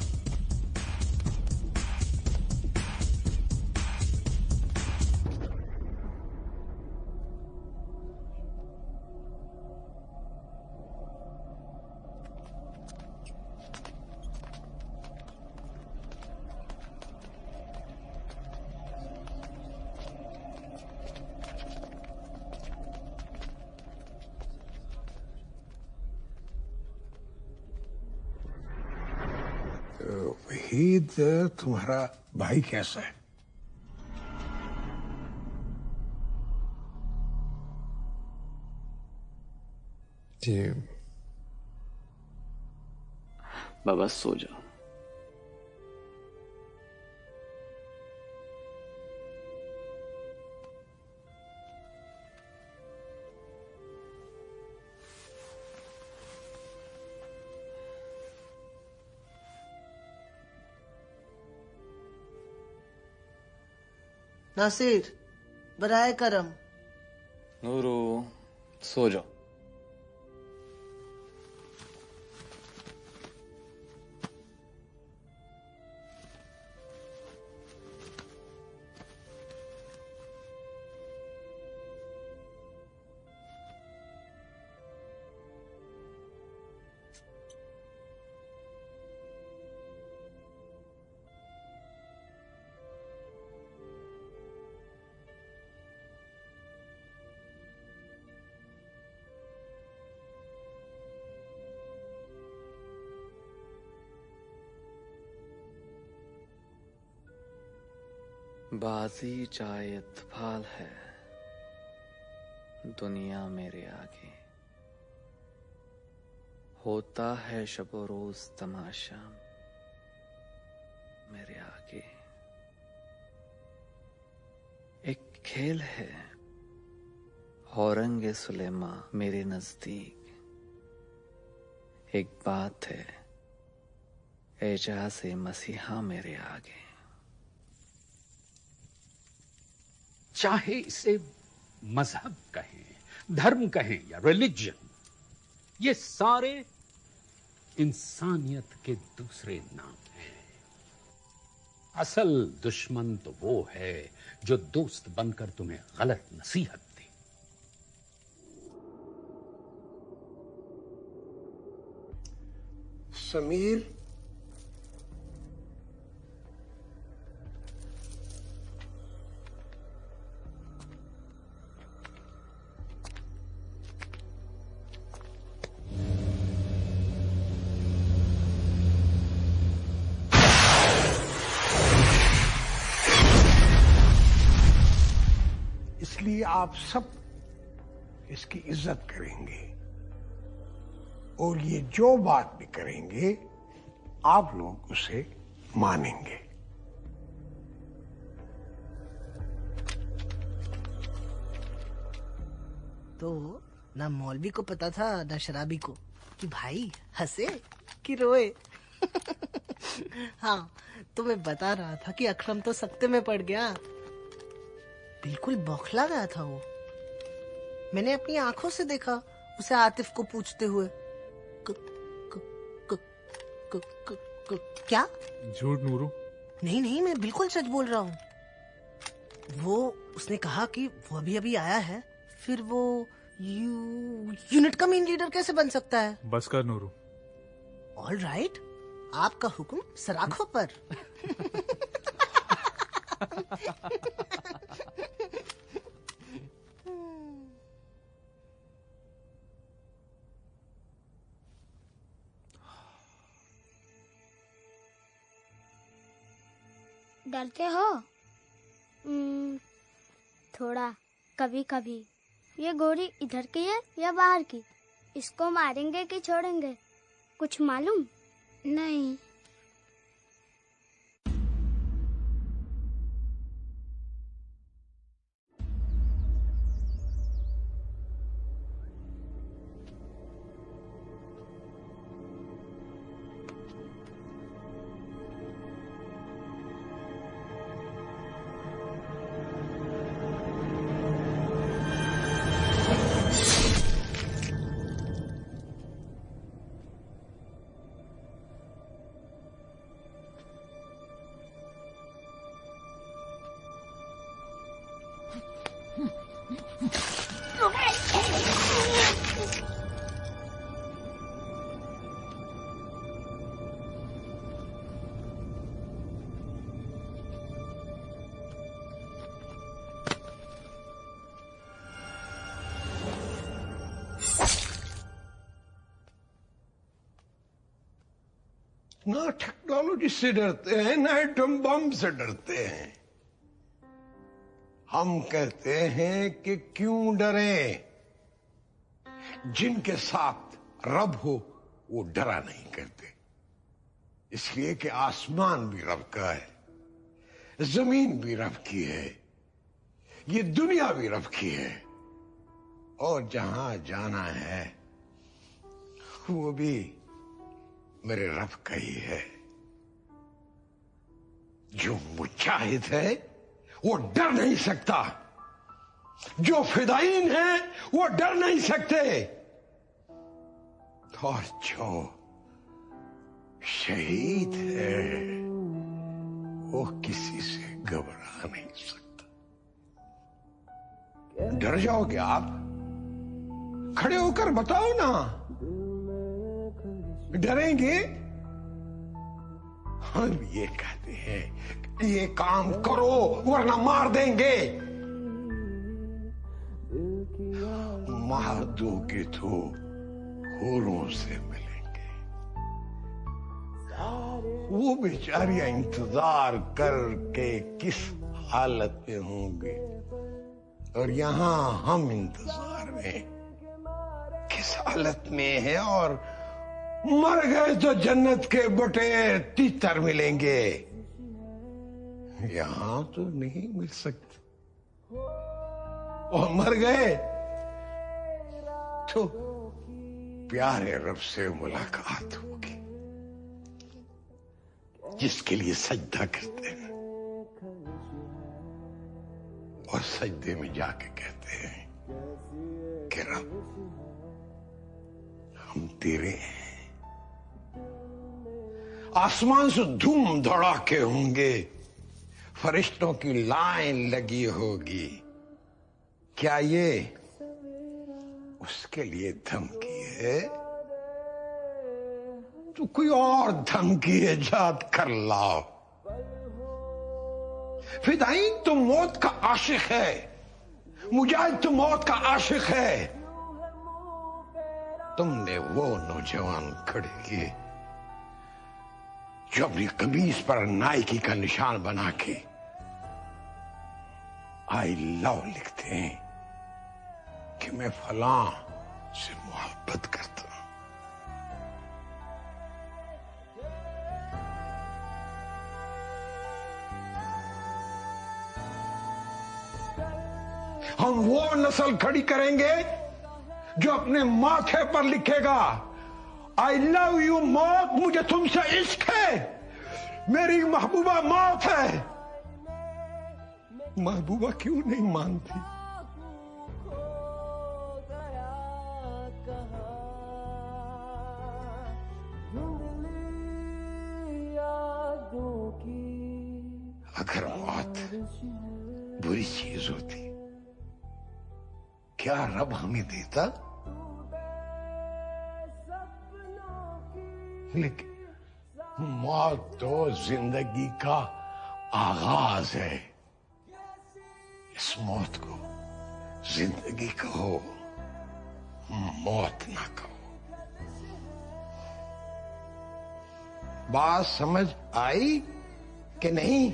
वहीद, तुम्हारा भाई कैसा है? जी बाबा सो जाओ। नासिर, बराए करम। नूरू सो जाओ। बाजी चाहे इत्तफाल है, दुनिया मेरे आगे। होता है शबो रोज तमाशा मेरे आगे। एक खेल है औरंगे सुलेमा मेरे नजदीक। एक बात है एजाज़े मसीहा मेरे आगे। चाहे इसे मजहब कहें, धर्म कहें या रिलीजन, ये सारे इंसानियत के दूसरे नाम हैं। असल दुश्मन तो वो है जो दोस्त बनकर तुम्हें गलत नसीहत दे। समीर, इसलिए आप सब इसकी इज्जत करेंगे और ये जो बात भी करेंगे आप लोग उसे मानेंगे। तो ना मौलवी को पता था ना शराबी को कि भाई हंसे कि रोए। हाँ, तो मैं बता रहा था कि अकरम तो सख्ते में पड़ गया। बिल्कुल बौखला गया था वो। मैंने अपनी आंखों से देखा उसे आतिफ को पूछते हुए। क्या? झूठ नूरू। नहीं नहीं, मैं बिल्कुल सच बोल रहा हूँ। वो उसने कहा कि वो अभी अभी आया है, फिर वो यूनिट का मेन लीडर कैसे बन सकता है? बस कर नूरू। ऑल राइट, आपका हुक्म सराखों पर। डरते हो? थोड़ा, कभी कभी। ये गोरी इधर की है या बाहर की? इसको मारेंगे कि छोड़ेंगे? कुछ मालूम नहीं। ना टेक्नोलॉजी से डरते हैं ना एटम बम से डरते हैं। हम कहते हैं कि क्यों डरें? जिनके साथ रब हो वो डरा नहीं करते, इसलिए कि आसमान भी रब का है, जमीन भी रब की है, ये दुनिया भी रब की है, और जहां जाना है वो भी मेरे रब का ही है। जो मुजाहिद है वो डर नहीं सकता, जो फिदायीन है वो डर नहीं सकते, और जो शहीद है वो किसी से घबरा नहीं सकता। डर जाओगे आप? खड़े होकर बताओ ना, डरेंगे? हम ये कहते हैं कि ये काम करो वरना मार देंगे। मार दोगे तो होरों से मिलेंगे। वो बेचारियां इंतजार करके किस हालत में होंगे और यहाँ हम इंतजार में किस हालत में है, और मर गए तो जन्नत के बटे तीतर मिलेंगे, यहां तो नहीं मिल सकते, और मर गए तो प्यारे रब से मुलाकात होगी जिसके लिए सजदा करते हैं और सजदे में जाके कहते हैं कि रब हम तेरे हैं। आसमान से धूम धड़ाके होंगे, फरिश्तों की लाइन लगी होगी। क्या ये उसके लिए धमकी है? तो कोई और धमकी इजाद कर लाओ। फिदाइन तो मौत का आशिक है, मुजाहिद तो मौत का आशिक है। तुमने वो नौजवान खड़े किए जो अपनी कमीज पर नाइकी का निशान बना के आई लव लिखते हैं कि मैं फलां से मोहब्बत करता हूं। हम वो नस्ल खड़ी करेंगे जो अपने माथे पर लिखेगा आई लव यू मौत, मुझे तुमसे इश्क है, मेरी महबूबा मौत है। महबूबा क्यों नहीं मानती? अगर मौत बुरी चीज होती क्या रब हमें देता? लेकिन मौत तो जिंदगी का आगाज है। इस मौत को जिंदगी कहो, मौत ना कहो। बात समझ आई कि नहीं?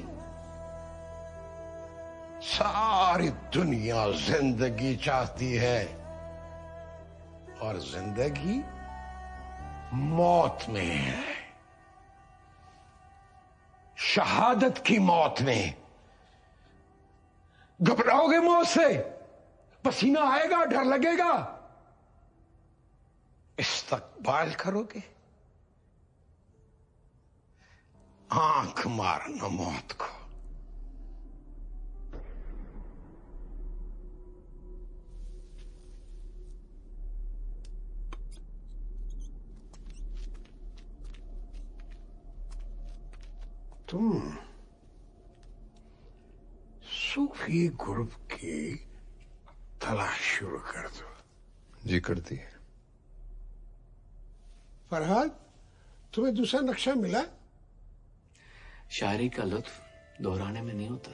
सारी दुनिया जिंदगी चाहती है और जिंदगी मौत में है, शहादत की मौत में। घबराओगे मौत से? पसीना आएगा, डर लगेगा, इस्तकबाल करोगे। आंख मारना मौत को। तुम सूफी ग्रुप की तलाश शुरू कर दो। जी करती है। फरहाद, तुम्हें दूसरा नक्शा मिला? शायरी का लुत्फ दोहराने में नहीं होता,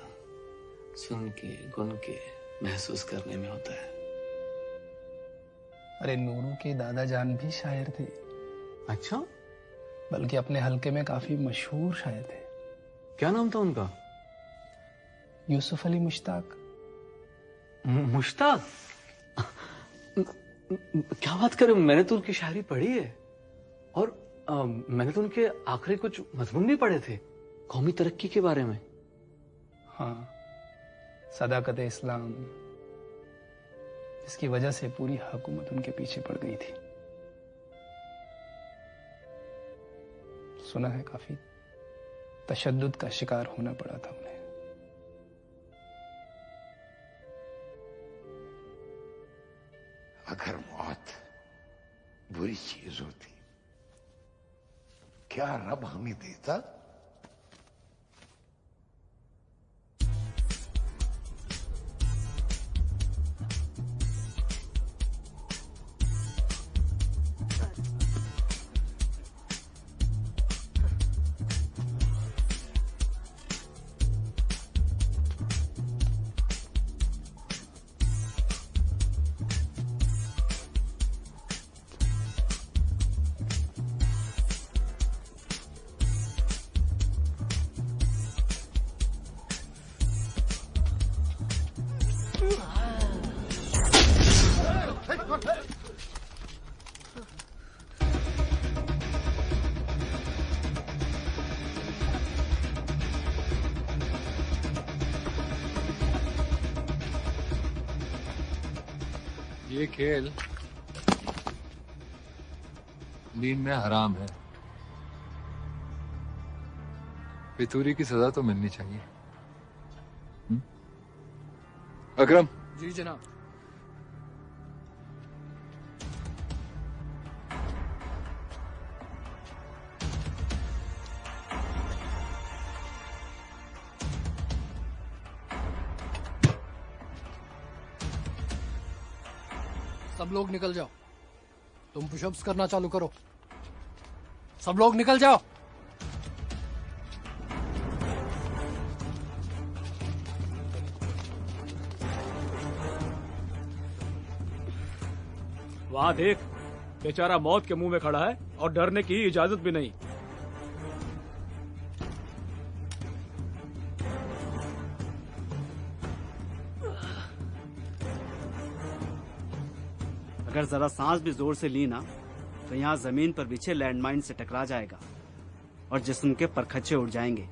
सुन के गुन के महसूस करने में होता है। अरे नूरू के दादा जान भी शायर थे। अच्छा? बल्कि अपने हलके में काफी मशहूर शायर थे। क्या नाम था उनका? यूसुफ अली मुश्ताक। मुश्ताक? क्या बात करें, मैंने तो उनकी शायरी पढ़ी है और मैंने तो उनके आखिरी कुछ मजमून भी पढ़े थे कौमी तरक्की के बारे में। हाँ, सदाकत इस्लाम, इसकी वजह से पूरी हुकूमत उनके पीछे पड़ गई थी। सुना है काफी तशद्दुद का शिकार होना पड़ा था उन्हें। अगर मौत बुरी चीज होती क्या रब हमें देता? ये खेल दीन में हराम है। फितूरी की सजा तो मिलनी चाहिए। अकरम। जी जनाब। सब लोग निकल जाओ। तुम पुशअप्स करना चालू करो। सब लोग निकल जाओ। वहां देख, बेचारा मौत के मुंह में खड़ा है और डरने की इजाजत भी नहीं। अगर जरा सांस भी जोर से ली ना तो यहाँ जमीन पर बिछे लैंडमाइन से टकरा जाएगा और जिस्म के परखच्चे उड़ जाएंगे।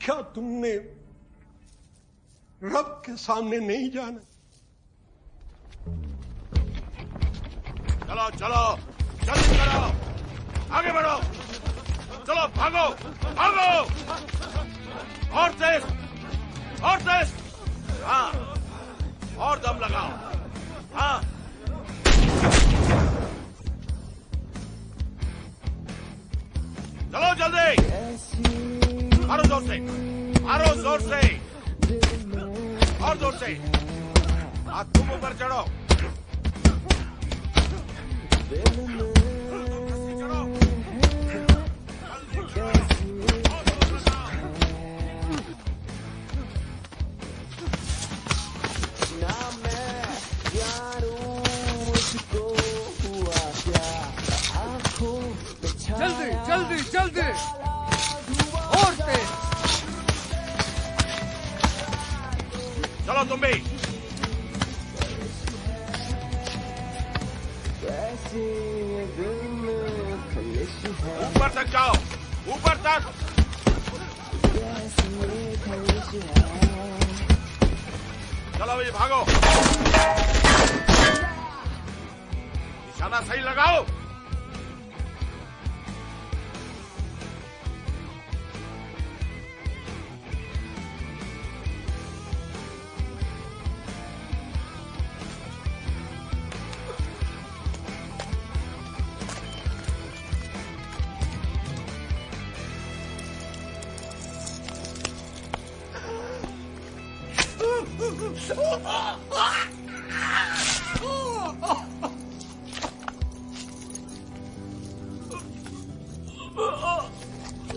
क्या तुमने रब के सामने नहीं जाना? चलो चलो जल्दी करो, आगे बढ़ो, चलो भागो भागो, और तेज, और तेज, हाँ, और दम लगाओ, हाँ। चलो जल्दी, मारो जोर से, मारो जोर से, और जोर से, हाथ तुम ऊपर चढ़ो, जल्दी जल्दी जल्दी और तेज। चलो तुम भी, ऊपर तक जाओ, ऊपर तक। चलो भाई भागो, निशाना सही लगाओ।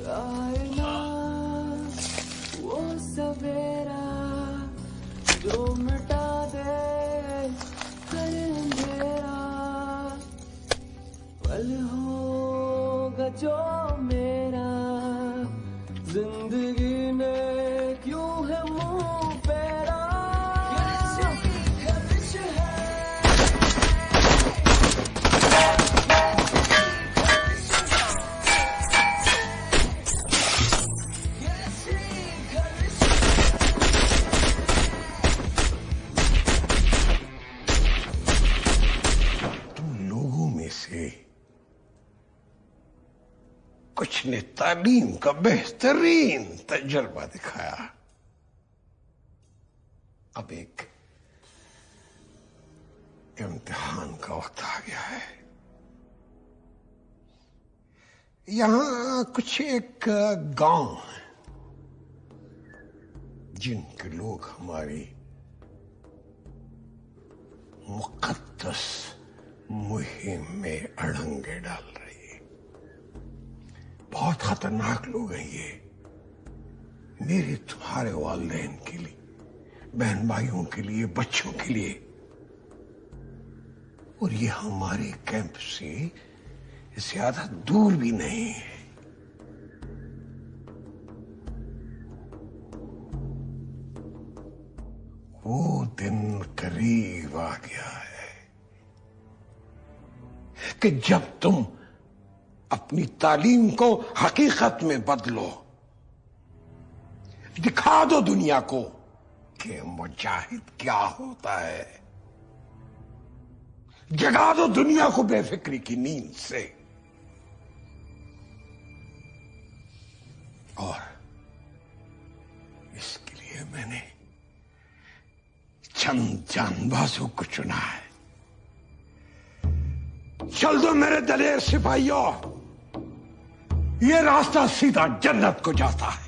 आईना वो सवेरा जो मिटा दे कर अंधेरा, पल होगा जो मेरा जिंदगी में क्यों है मुंह फेरा। उसने तालीम का बेहतरीन तजुर्बा दिखाया। अब एक इम्तिहान का वक्त आ गया है। यहां कुछ एक गांव है जिनके लोग हमारी मुकद्दस मुहिम में अड़ंगे डाल रहे हैं। बहुत खतरनाक लोग हैं ये, मेरे तुम्हारे वालिदैन के लिए, बहन भाइयों के लिए, बच्चों के लिए। और ये हमारे कैंप से ज्यादा दूर भी नहीं है। वो दिन करीब आ गया है कि जब तुम अपनी तालीम को हकीकत में बदलो, दिखा दो दुनिया को कि मुजाहिद क्या होता है, जगा दो दुनिया को बेफिक्री की नींद से। और इसके लिए मैंने चंद जानबाजों को चुना है। चल दो मेरे दलेर सिपाहियों, ये रास्ता सीधा जन्नत को जाता है।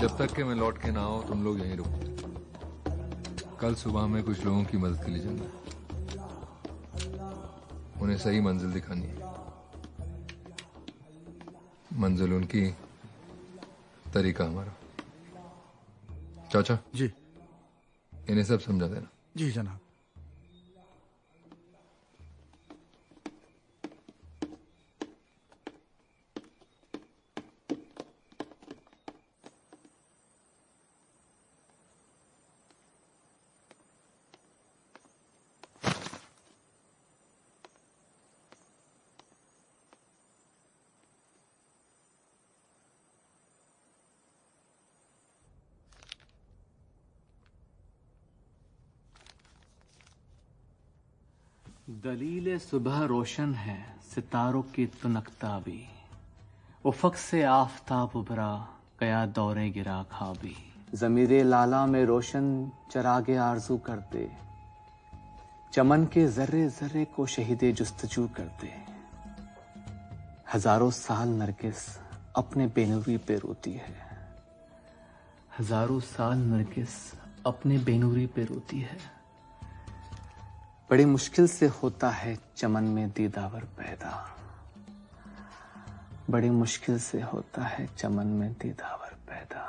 जब तक कि मैं लौट के ना आऊं तुम लोग यहीं रुको। कल सुबह में कुछ लोगों की मदद के लिए जाना है, उन्हें सही मंजिल दिखानी है। मंजिल उनकी, तरीका हमारा। चाचा जी, इन्हें सब समझा देना। जी जनाब। दलील सुबह रोशन है, सितारों की तुनकता भी। उफक से आफताब उभरा, गया दौरे गिरा खाबी। ज़मीरे लाला में रोशन चरागे आरजू करते, चमन के जर्रे जर्रे को शहीदे जुस्तजू करते। हजारों साल नरगिस अपने बेनूरी पे रोती है, हजारों साल नरगिस अपने बेनूरी पे रोती है। बड़ी मुश्किल से होता है चमन में दीदावर पैदा, बड़ी मुश्किल से होता है चमन में दीदावर पैदा।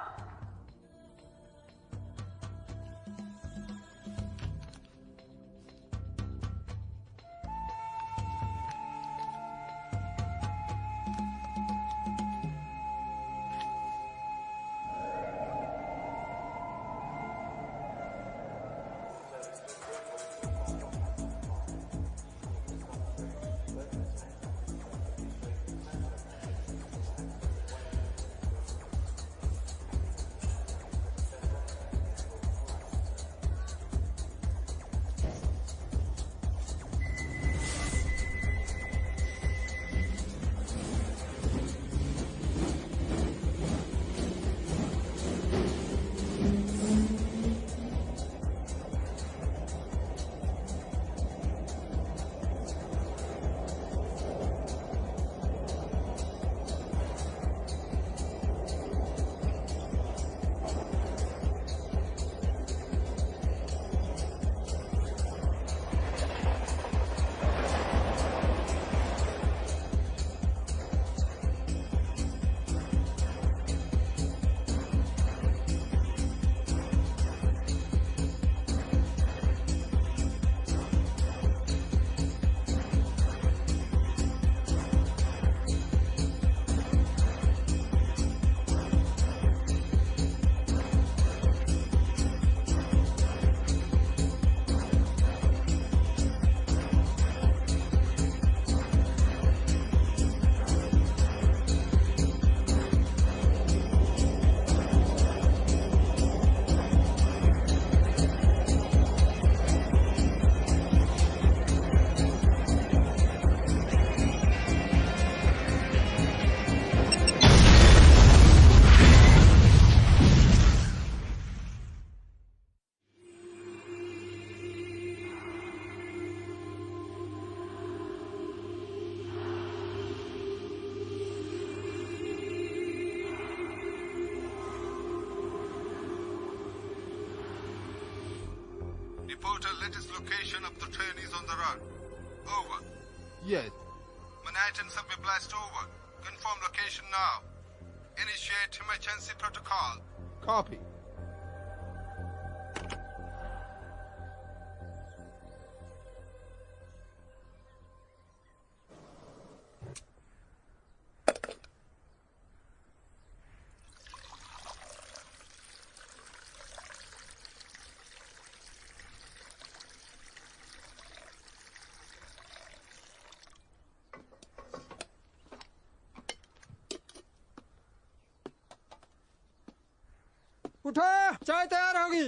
Hotel, latest location of the train is on the run. Over. Yes. Manhattan subway blast over. Confirm location now. Initiate emergency protocol. Copy. उठो, चाय तैयार होगी।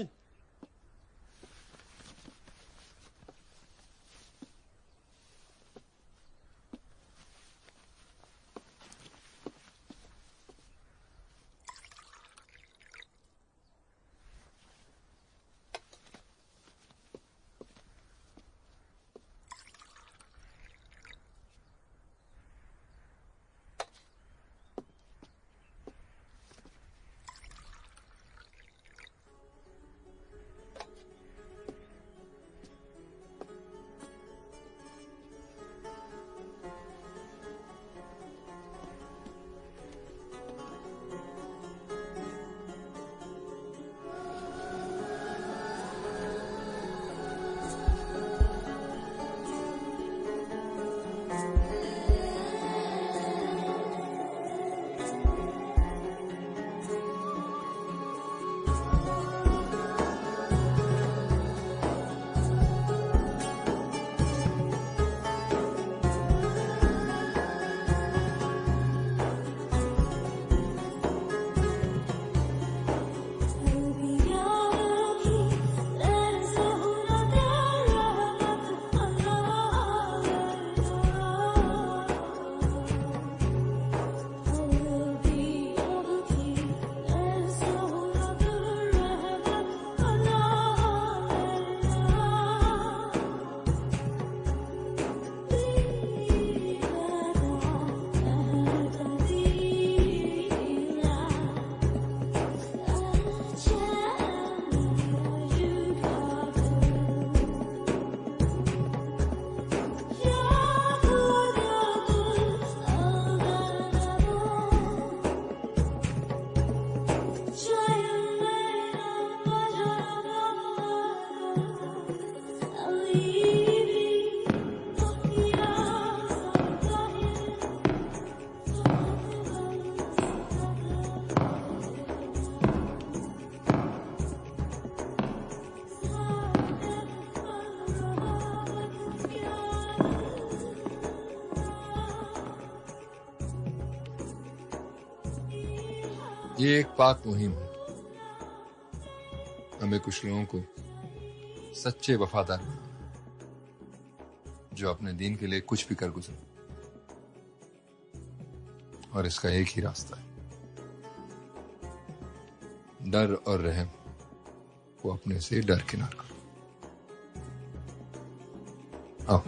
ये एक पाक मुहिम है। हमें कुछ लोगों को सच्चे वफादार बनाना, जो अपने दीन के लिए कुछ भी कर गुजरे। और इसका एक ही रास्ता है, डर और रहम को अपने से डर किनार करो। आओ।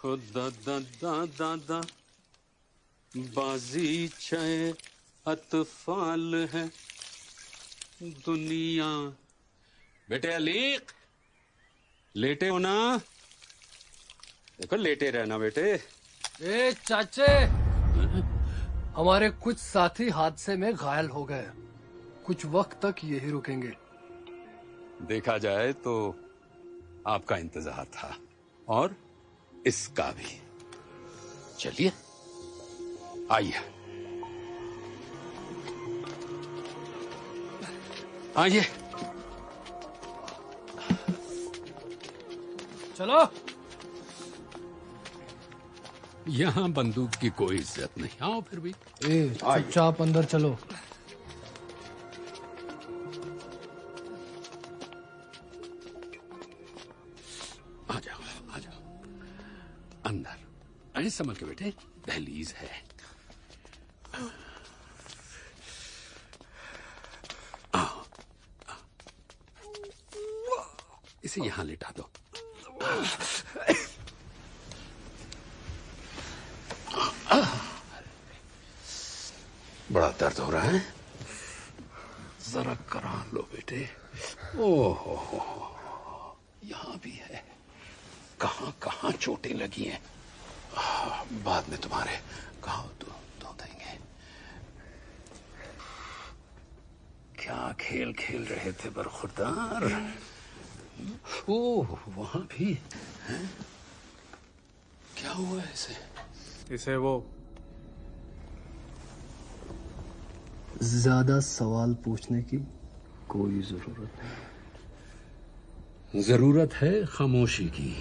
खुदा दा दा दा दा बाजी चाहे अतफाल है दुनिया। बेटे अलीक, लेटे हो ना? देखो लेटे रहना बेटे। ए चाचे, हमारे कुछ साथी हादसे में घायल हो गए, कुछ वक्त तक यही रुकेंगे। देखा जाए तो आपका इंतजार था और इसका भी। चलिए आइए आइए। चलो। यहाँ बंदूक की कोई इज्जत नहीं। आओ फिर भी। चुपचाप अंदर चलो। आ जाओ आ जाओ अंदर। अरे संभल के बेटे, दहलीज है। आओ, इसे यहां लिटा दो। बड़ा दर्द हो रहा है? जरा करा लो बेटे। ओहो, यहां भी है। कहां कहां चोटें लगी हैं। बाद में तुम्हारे घाव धो देंगे। क्या खेल खेल रहे थे बरखुरदार। ओह, वहां भी है? क्या हुआ इसे? इसे वो ज्यादा सवाल पूछने की कोई जरूरत नहीं। जरूरत है खामोशी की।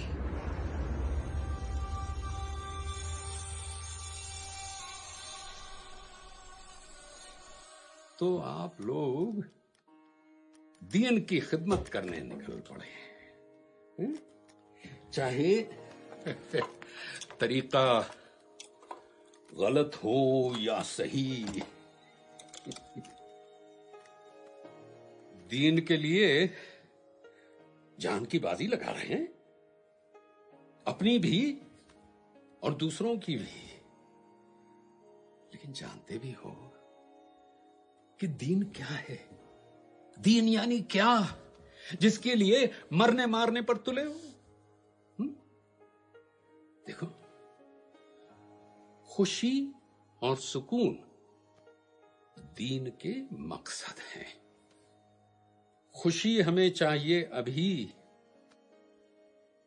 तो आप लोग दीन की खिदमत करने निकल पड़े। चाहे तरीका गलत हो या सही, दीन के लिए जान की बाजी लगा रहे हैं, अपनी भी और दूसरों की भी। लेकिन जानते भी हो कि दीन क्या है? दीन यानी क्या जिसके लिए मरने मारने पर तुले हो। देखो, खुशी और सुकून दीन के मकसद हैं। खुशी हमें चाहिए अभी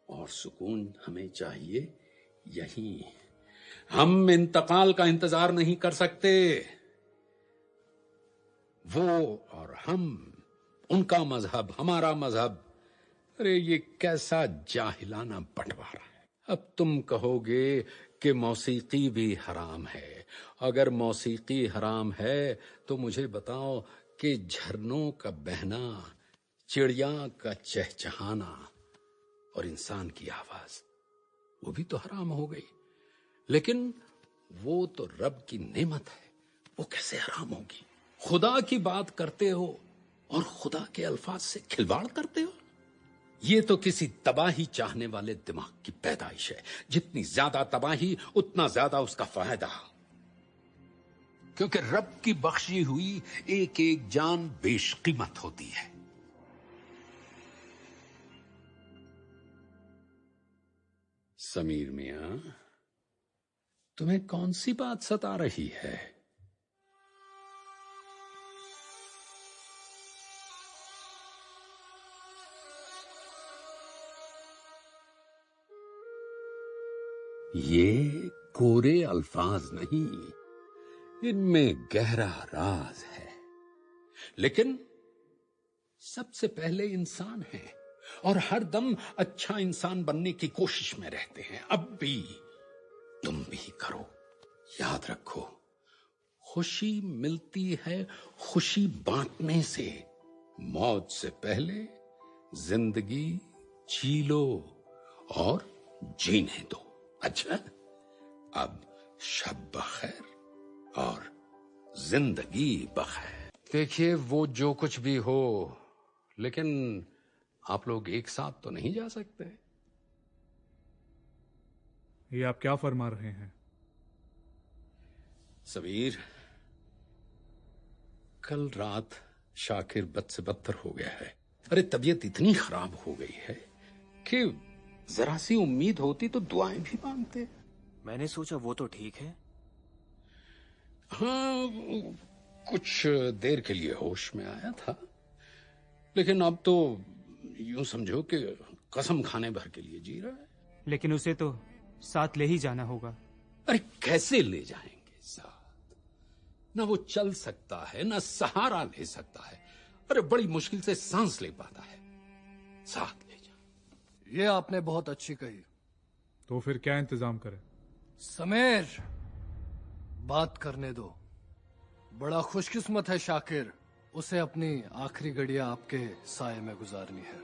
और सुकून हमें चाहिए यहीं। हम इंतकाल का इंतजार नहीं कर सकते। वो और हम, उनका मजहब हमारा मजहब। अरे ये कैसा जाहिलाना बंटवारा है। अब तुम कहोगे कि मौसीकी भी हराम है। अगर मौसीकी हराम है तो मुझे बताओ कि झरनों का बहना, चिड़िया का चहचहाना और इंसान की आवाज, वो भी तो हराम हो गई। लेकिन वो तो रब की नेमत है, वो कैसे हराम होगी? खुदा की बात करते हो और खुदा के अल्फाज से खिलवाड़ करते हो। ये तो किसी तबाही चाहने वाले दिमाग की पैदाइश है। जितनी ज्यादा तबाही उतना ज्यादा उसका फायदा, क्योंकि रब की बख्शी हुई एक एक जान बेशकीमत होती है। समीर मियां, तुम्हें कौन सी बात सता रही है? ये कोरे अल्फाज नहीं, इनमें गहरा राज है। लेकिन सबसे पहले इंसान है और हर दम अच्छा इंसान बनने की कोशिश में रहते हैं। अब भी तुम भी करो। याद रखो, खुशी मिलती है खुशी बांटने से। मौत से पहले जिंदगी जी लो और जीने दो। अच्छा, अब शब बखैर और जिंदगी बखैर। देखिए, वो जो कुछ भी हो, लेकिन आप लोग एक साथ तो नहीं जा सकते। ये आप क्या फरमा रहे हैं? सबीर, कल रात शाकिर बद से बदतर हो गया है। अरे तबीयत इतनी खराब हो गई है कि जरा सी उम्मीद होती तो दुआएं भी मांगते। मैंने सोचा वो तो ठीक है। हाँ, कुछ देर के लिए होश में आया था, लेकिन अब तो यूं समझो कि कसम खाने भर के लिए जी रहा है। लेकिन उसे तो साथ ले ही जाना होगा। अरे कैसे ले जाएंगे साथ? ना वो चल सकता है, ना सहारा ले सकता है। अरे बड़ी मुश्किल से सांस ले पाता है। साथ ले जा। ये आपने बहुत अच्छी कही। तो फिर क्या इंतजाम करें? समीर, बात करने दो। बड़ा खुशकिस्मत है शाकिर, उसे अपनी आखिरी घड़ियां आपके साए में गुजारनी है,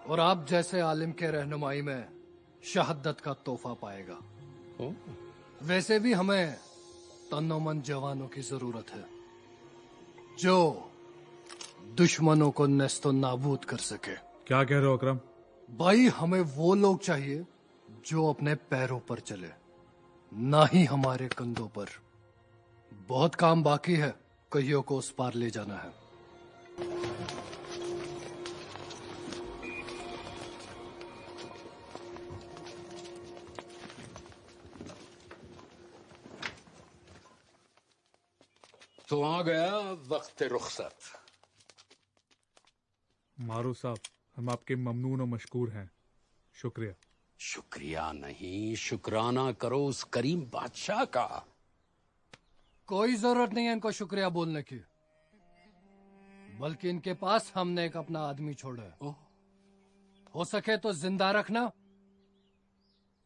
और आप जैसे आलिम के रहनुमाई में शहादत का तोहफा पाएगा। वैसे भी हमें तन्नोमन जवानों की जरूरत है जो दुश्मनों को नेस्तो नाबूद कर सके। क्या कह रहे हो अकरम? भाई, हमें वो लोग चाहिए जो अपने पैरों पर चले, ना ही हमारे कंधों पर। बहुत काम बाकी है, कहियों को उस पार ले जाना है। तो आ गया वक्त रुखसत। मारू साहब, हम आपके ममनून और मशकूर हैं। शुक्रिया। शुक्रिया नहीं, शुक्राना करो उस करीम बादशाह का। कोई जरूरत नहीं है इनको शुक्रिया बोलने की, बल्कि इनके पास हमने एक अपना आदमी छोड़ा है। हो सके तो जिंदा रखना,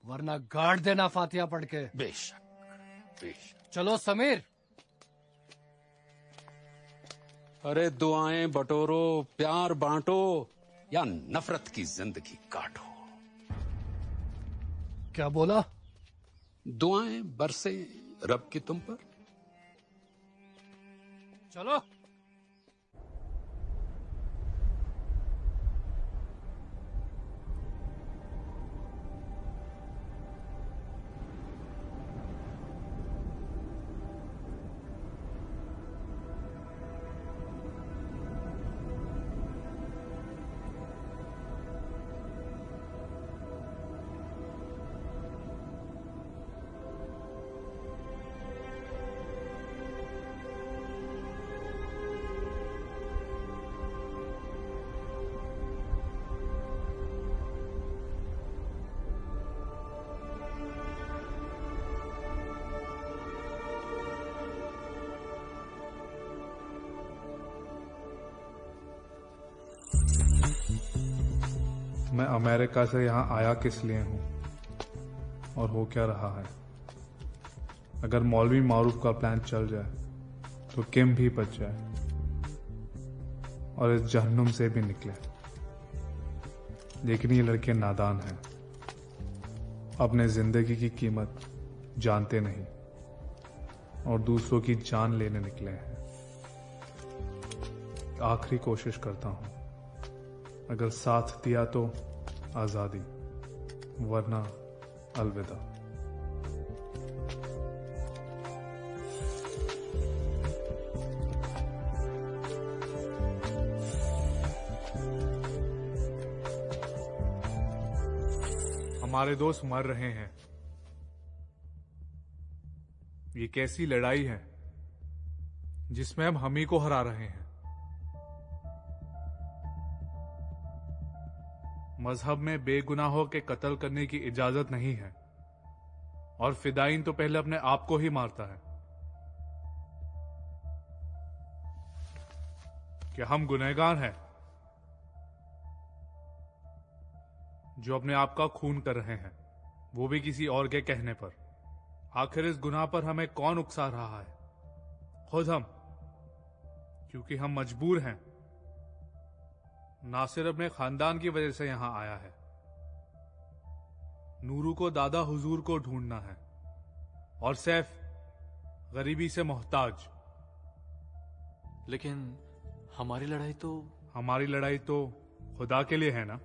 वरना गाड़ देना फातिया पढ़ के। बेशक बेशक। चलो समीर। अरे दुआएं बटोरो, प्यार बांटो, या नफरत की जिंदगी काटो। क्या बोला? दुआएं बरसे रब की तुम पर। चलो। मैं अमेरिका से यहाँ आया किस लिए हूँ और हो क्या रहा है? अगर मौलवी मारूफ का प्लान चल जाए तो किम भी बच जाए और इस जहन्नुम से भी निकले। लेकिन ये लड़के नादान हैं, अपने जिंदगी की कीमत जानते नहीं और दूसरों की जान लेने निकले हैं। आखिरी कोशिश करता हूं, अगर साथ दिया तो आजादी, वरना अलविदा। हमारे दोस्त मर रहे हैं। ये कैसी लड़ाई है जिसमें हम ही को हरा रहे हैं? मजहब में बेगुनाहों के कत्ल करने की इजाजत नहीं है और फिदाइन तो पहले अपने आप को ही मारता है। क्या हम गुनहगार हैं जो अपने आप का खून कर रहे हैं, वो भी किसी और के कहने पर? आखिर इस गुनाह पर हमें कौन उकसा रहा है? खुद हम, क्योंकि हम मजबूर हैं। नासिर अपने खानदान की वजह से यहां आया है। नूरू को दादा हुजूर को ढूंढना है और सैफ गरीबी से मोहताज। लेकिन हमारी लड़ाई तो खुदा के लिए है ना?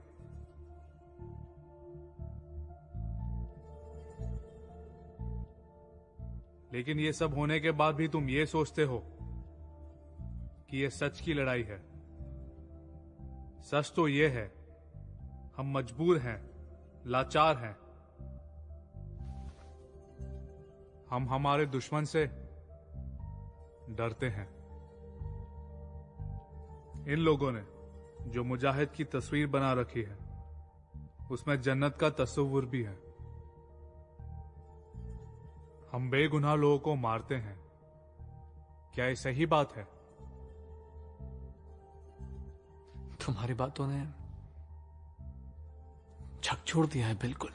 लेकिन ये सब होने के बाद भी तुम ये सोचते हो कि ये सच की लड़ाई है। सच तो ये है, हम मजबूर हैं, लाचार हैं। हम हमारे दुश्मन से डरते हैं। इन लोगों ने जो मुजाहिद की तस्वीर बना रखी है, उसमें जन्नत का तस्वुर भी है। हम बेगुनाह लोगों को मारते हैं। क्या ये सही बात है? तुम्हारी बातों ने झकझोर दिया है बिल्कुल।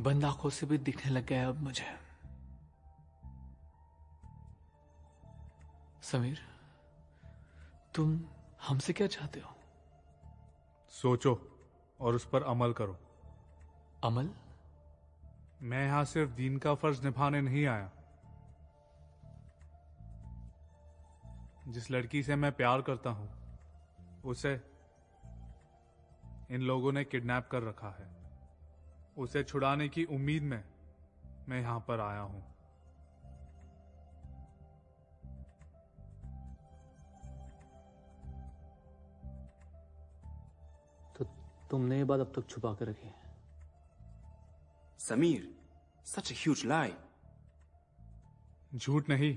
बंद आंखों से भी दिखने लग गया अब मुझे। समीर, तुम हमसे क्या चाहते हो? सोचो और उस पर अमल करो। अमल? मैं यहां सिर्फ दीन का फर्ज निभाने नहीं आया। जिस लड़की से मैं प्यार करता हूं, उसे इन लोगों ने किडनैप कर रखा है। उसे छुड़ाने की उम्मीद में मैं यहां पर आया हूं। तो तुमने ये बात अब तक छुपा कर रखी है? Sameer, such a huge lie. झूठ नहीं,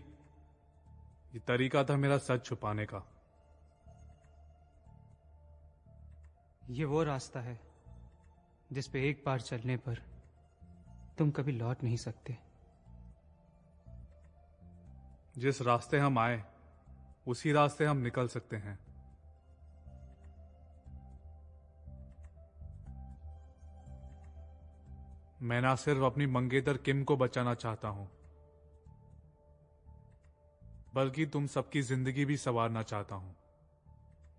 ये तरीका था मेरा सच छुपाने का। ये वो रास्ता है जिस पे एक बार चलने पर तुम कभी लौट नहीं सकते। जिस रास्ते हम आए, उसी रास्ते हम निकल सकते हैं। मैं ना सिर्फ अपनी मंगेतर किम को बचाना चाहता हूं, बल्कि तुम सबकी जिंदगी भी संवारना चाहता हूं।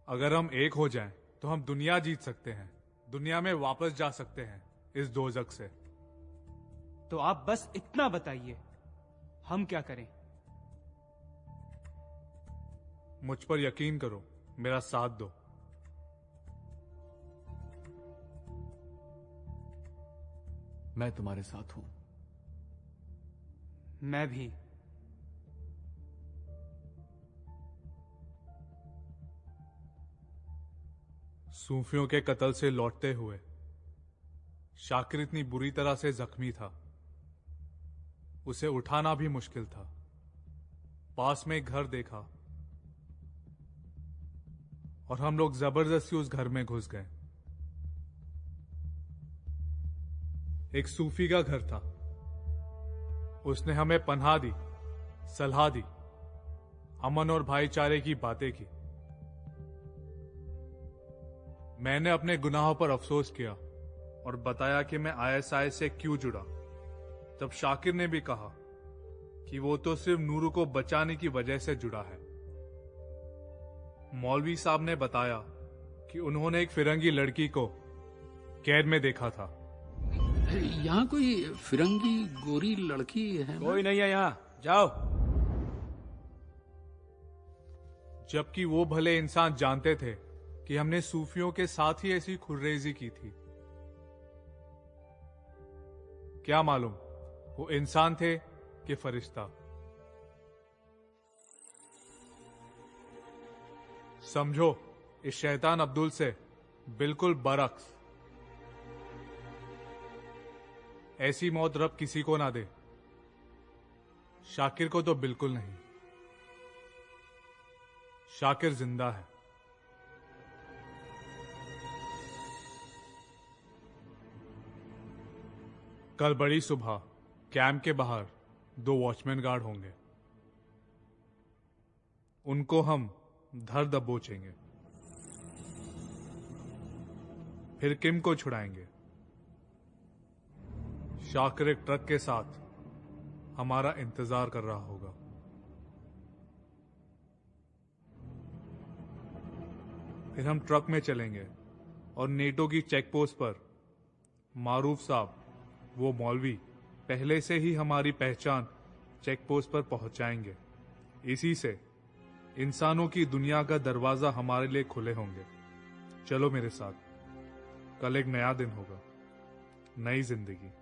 अगर हम एक हो जाएं, तो हम दुनिया जीत सकते हैं, दुनिया में वापस जा सकते हैं इस दोजख से। तो आप बस इतना बताइए, हम क्या करें? मुझ पर यकीन करो, मेरा साथ दो। मैं तुम्हारे साथ हूं। मैं भी। सूफियों के कत्ल से लौटते हुए शाकिर इतनी बुरी तरह से जख्मी था, उसे उठाना भी मुश्किल था। पास में एक घर देखा और हम लोग जबरदस्ती उस घर में घुस गए। एक सूफी का घर था। उसने हमें पनाह दी, सलाह दी, अमन और भाईचारे की बातें की। मैंने अपने गुनाहों पर अफसोस किया और बताया कि मैं आईएसआई से क्यों जुड़ा। तब शाकिर ने भी कहा कि वो तो सिर्फ नूरू को बचाने की वजह से जुड़ा है। मौलवी साहब ने बताया कि उन्होंने एक फिरंगी लड़की को कैद में देखा था। यहाँ कोई फिरंगी गोरी लड़की है? कोई नहीं है यहाँ, जाओ। जबकि वो भले इंसान जानते थे कि हमने सूफियों के साथ ही ऐसी खुर्रेजी की थी। क्या मालूम वो इंसान थे कि फरिश्ता। समझो, इस शैतान अब्दुल से बिल्कुल बरक्स। ऐसी मौत रब किसी को ना दे, शाकिर को तो बिल्कुल नहीं। शाकिर जिंदा है। कल बड़ी सुबह कैंप के बाहर 2 वॉचमैन गार्ड होंगे। उनको हम धर दबोचेंगे, फिर किम को छुड़ाएंगे। शाकिर एक ट्रक के साथ हमारा इंतजार कर रहा होगा। फिर हम ट्रक में चलेंगे और नेटो की चेकपोस्ट पर मारूफ साहब, वो मौलवी, पहले से ही हमारी पहचान चेकपोस्ट पर पहुंचाएंगे। इसी से इंसानों की दुनिया का दरवाजा हमारे लिए खुले होंगे। चलो मेरे साथ, कल एक नया दिन होगा, नई जिंदगी।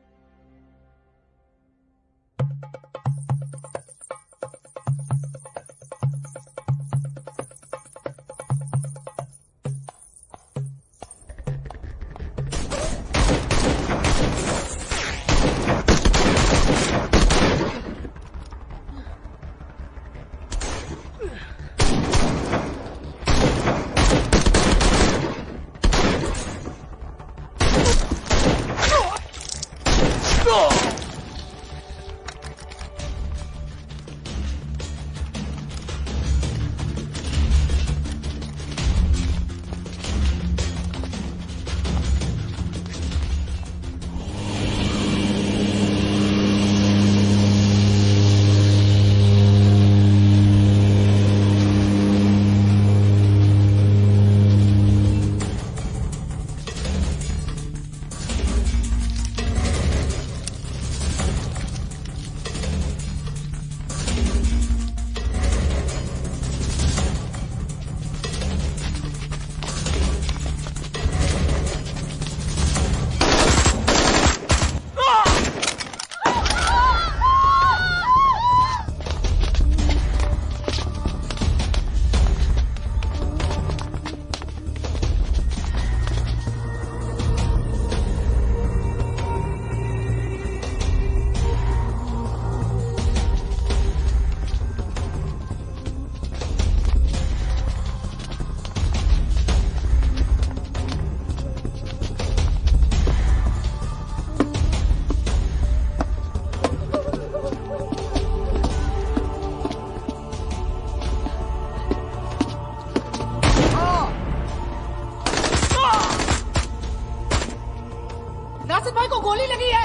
नासिर भाई को गोली लगी है।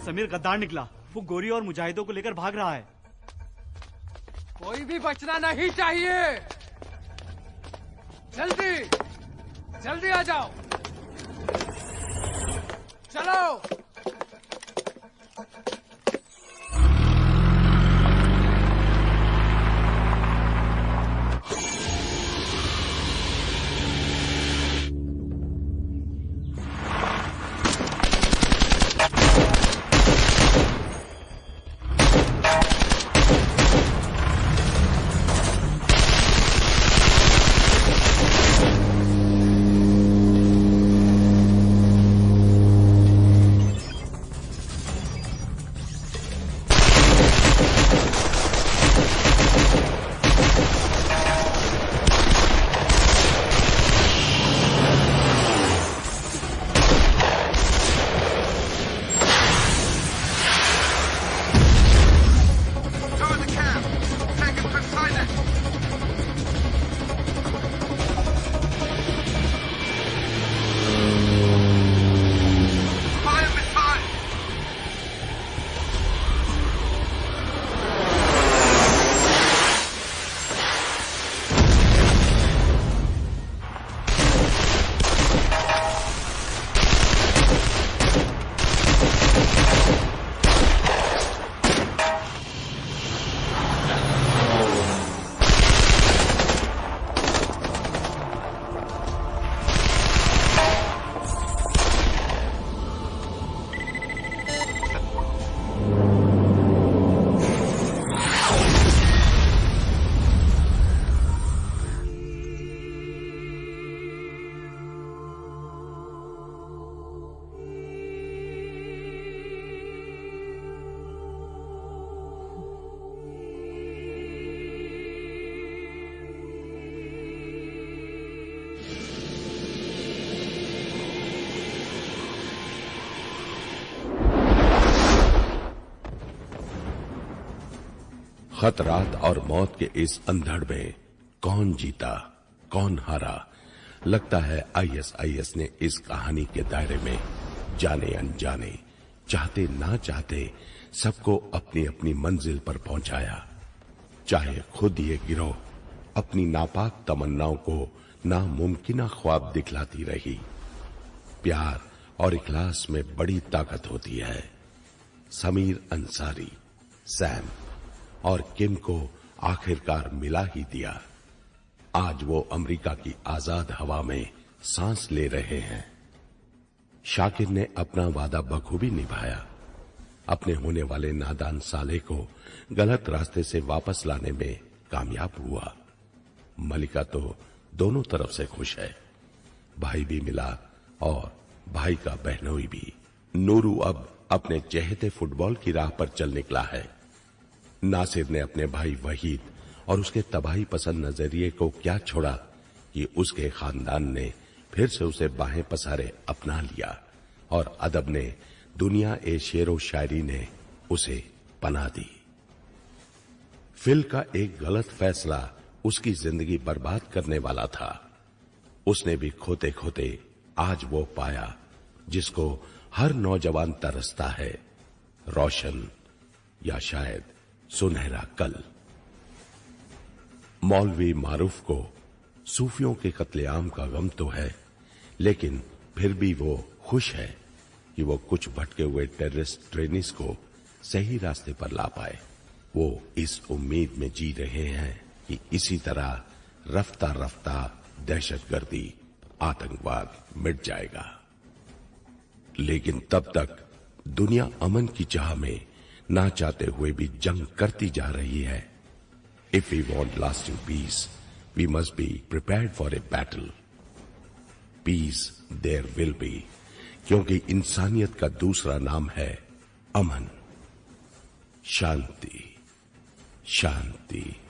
समीर गद्दार निकला। वो गोरी और मुजाहिदों को लेकर भाग रहा है। कोई भी बचना नहीं चाहिए। जल्दी जल्दी आ जाओ। चलो। खतरात और मौत के इस अंधड़ में कौन जीता कौन हारा, लगता है आईएसआईएस ने इस कहानी के दायरे में जाने अनजाने, चाहते ना चाहते सबको अपनी अपनी मंजिल पर पहुंचाया। चाहे खुद ये गिरोह अपनी नापाक तमन्नाओं को नामुमकिन ख्वाब दिखलाती रही। प्यार और इखलास में बड़ी ताकत होती है। समीर अंसारी, सैम और किम को आखिरकार मिला ही दिया। आज वो अमेरिका की आजाद हवा में सांस ले रहे हैं। शाकिर ने अपना वादा बखूबी निभाया। अपने होने वाले नादान साले को गलत रास्ते से वापस लाने में कामयाब हुआ। मलिका तो दोनों तरफ से खुश है। भाई भी मिला और भाई का बहनोई भी। नूरू अब अपने चहेते फुटबॉल की राह पर चल निकला है। नासिर ने अपने भाई वहीद और उसके तबाही पसंद नजरिए को क्या छोड़ा कि उसके खानदान ने फिर से उसे बाहें पसारे अपना लिया और अदब ने दुनिया ए शेरो शायरी ने उसे पनाह दी। फिल का एक गलत फैसला उसकी जिंदगी बर्बाद करने वाला था। उसने भी खोते खोते आज वो पाया जिसको हर नौजवान तरसता है, रोशन या शायद सुनहरा कल। मौलवी मारूफ को सूफियों के कत्लेआम का गम तो है, लेकिन फिर भी वो खुश है कि वो कुछ भटके हुए टेररिस्ट ट्रेनिस को सही रास्ते पर ला पाए। वो इस उम्मीद में जी रहे हैं कि इसी तरह रफ्ता रफ्ता दहशतगर्दी, आतंकवाद मिट जाएगा। लेकिन तब तक दुनिया अमन की चाह में ना चाहते हुए भी जंग करती जा रही है। If we want lasting peace, we must be prepared for a battle. Peace there will be, क्योंकि इंसानियत का दूसरा नाम है अमन। शांति, शांति।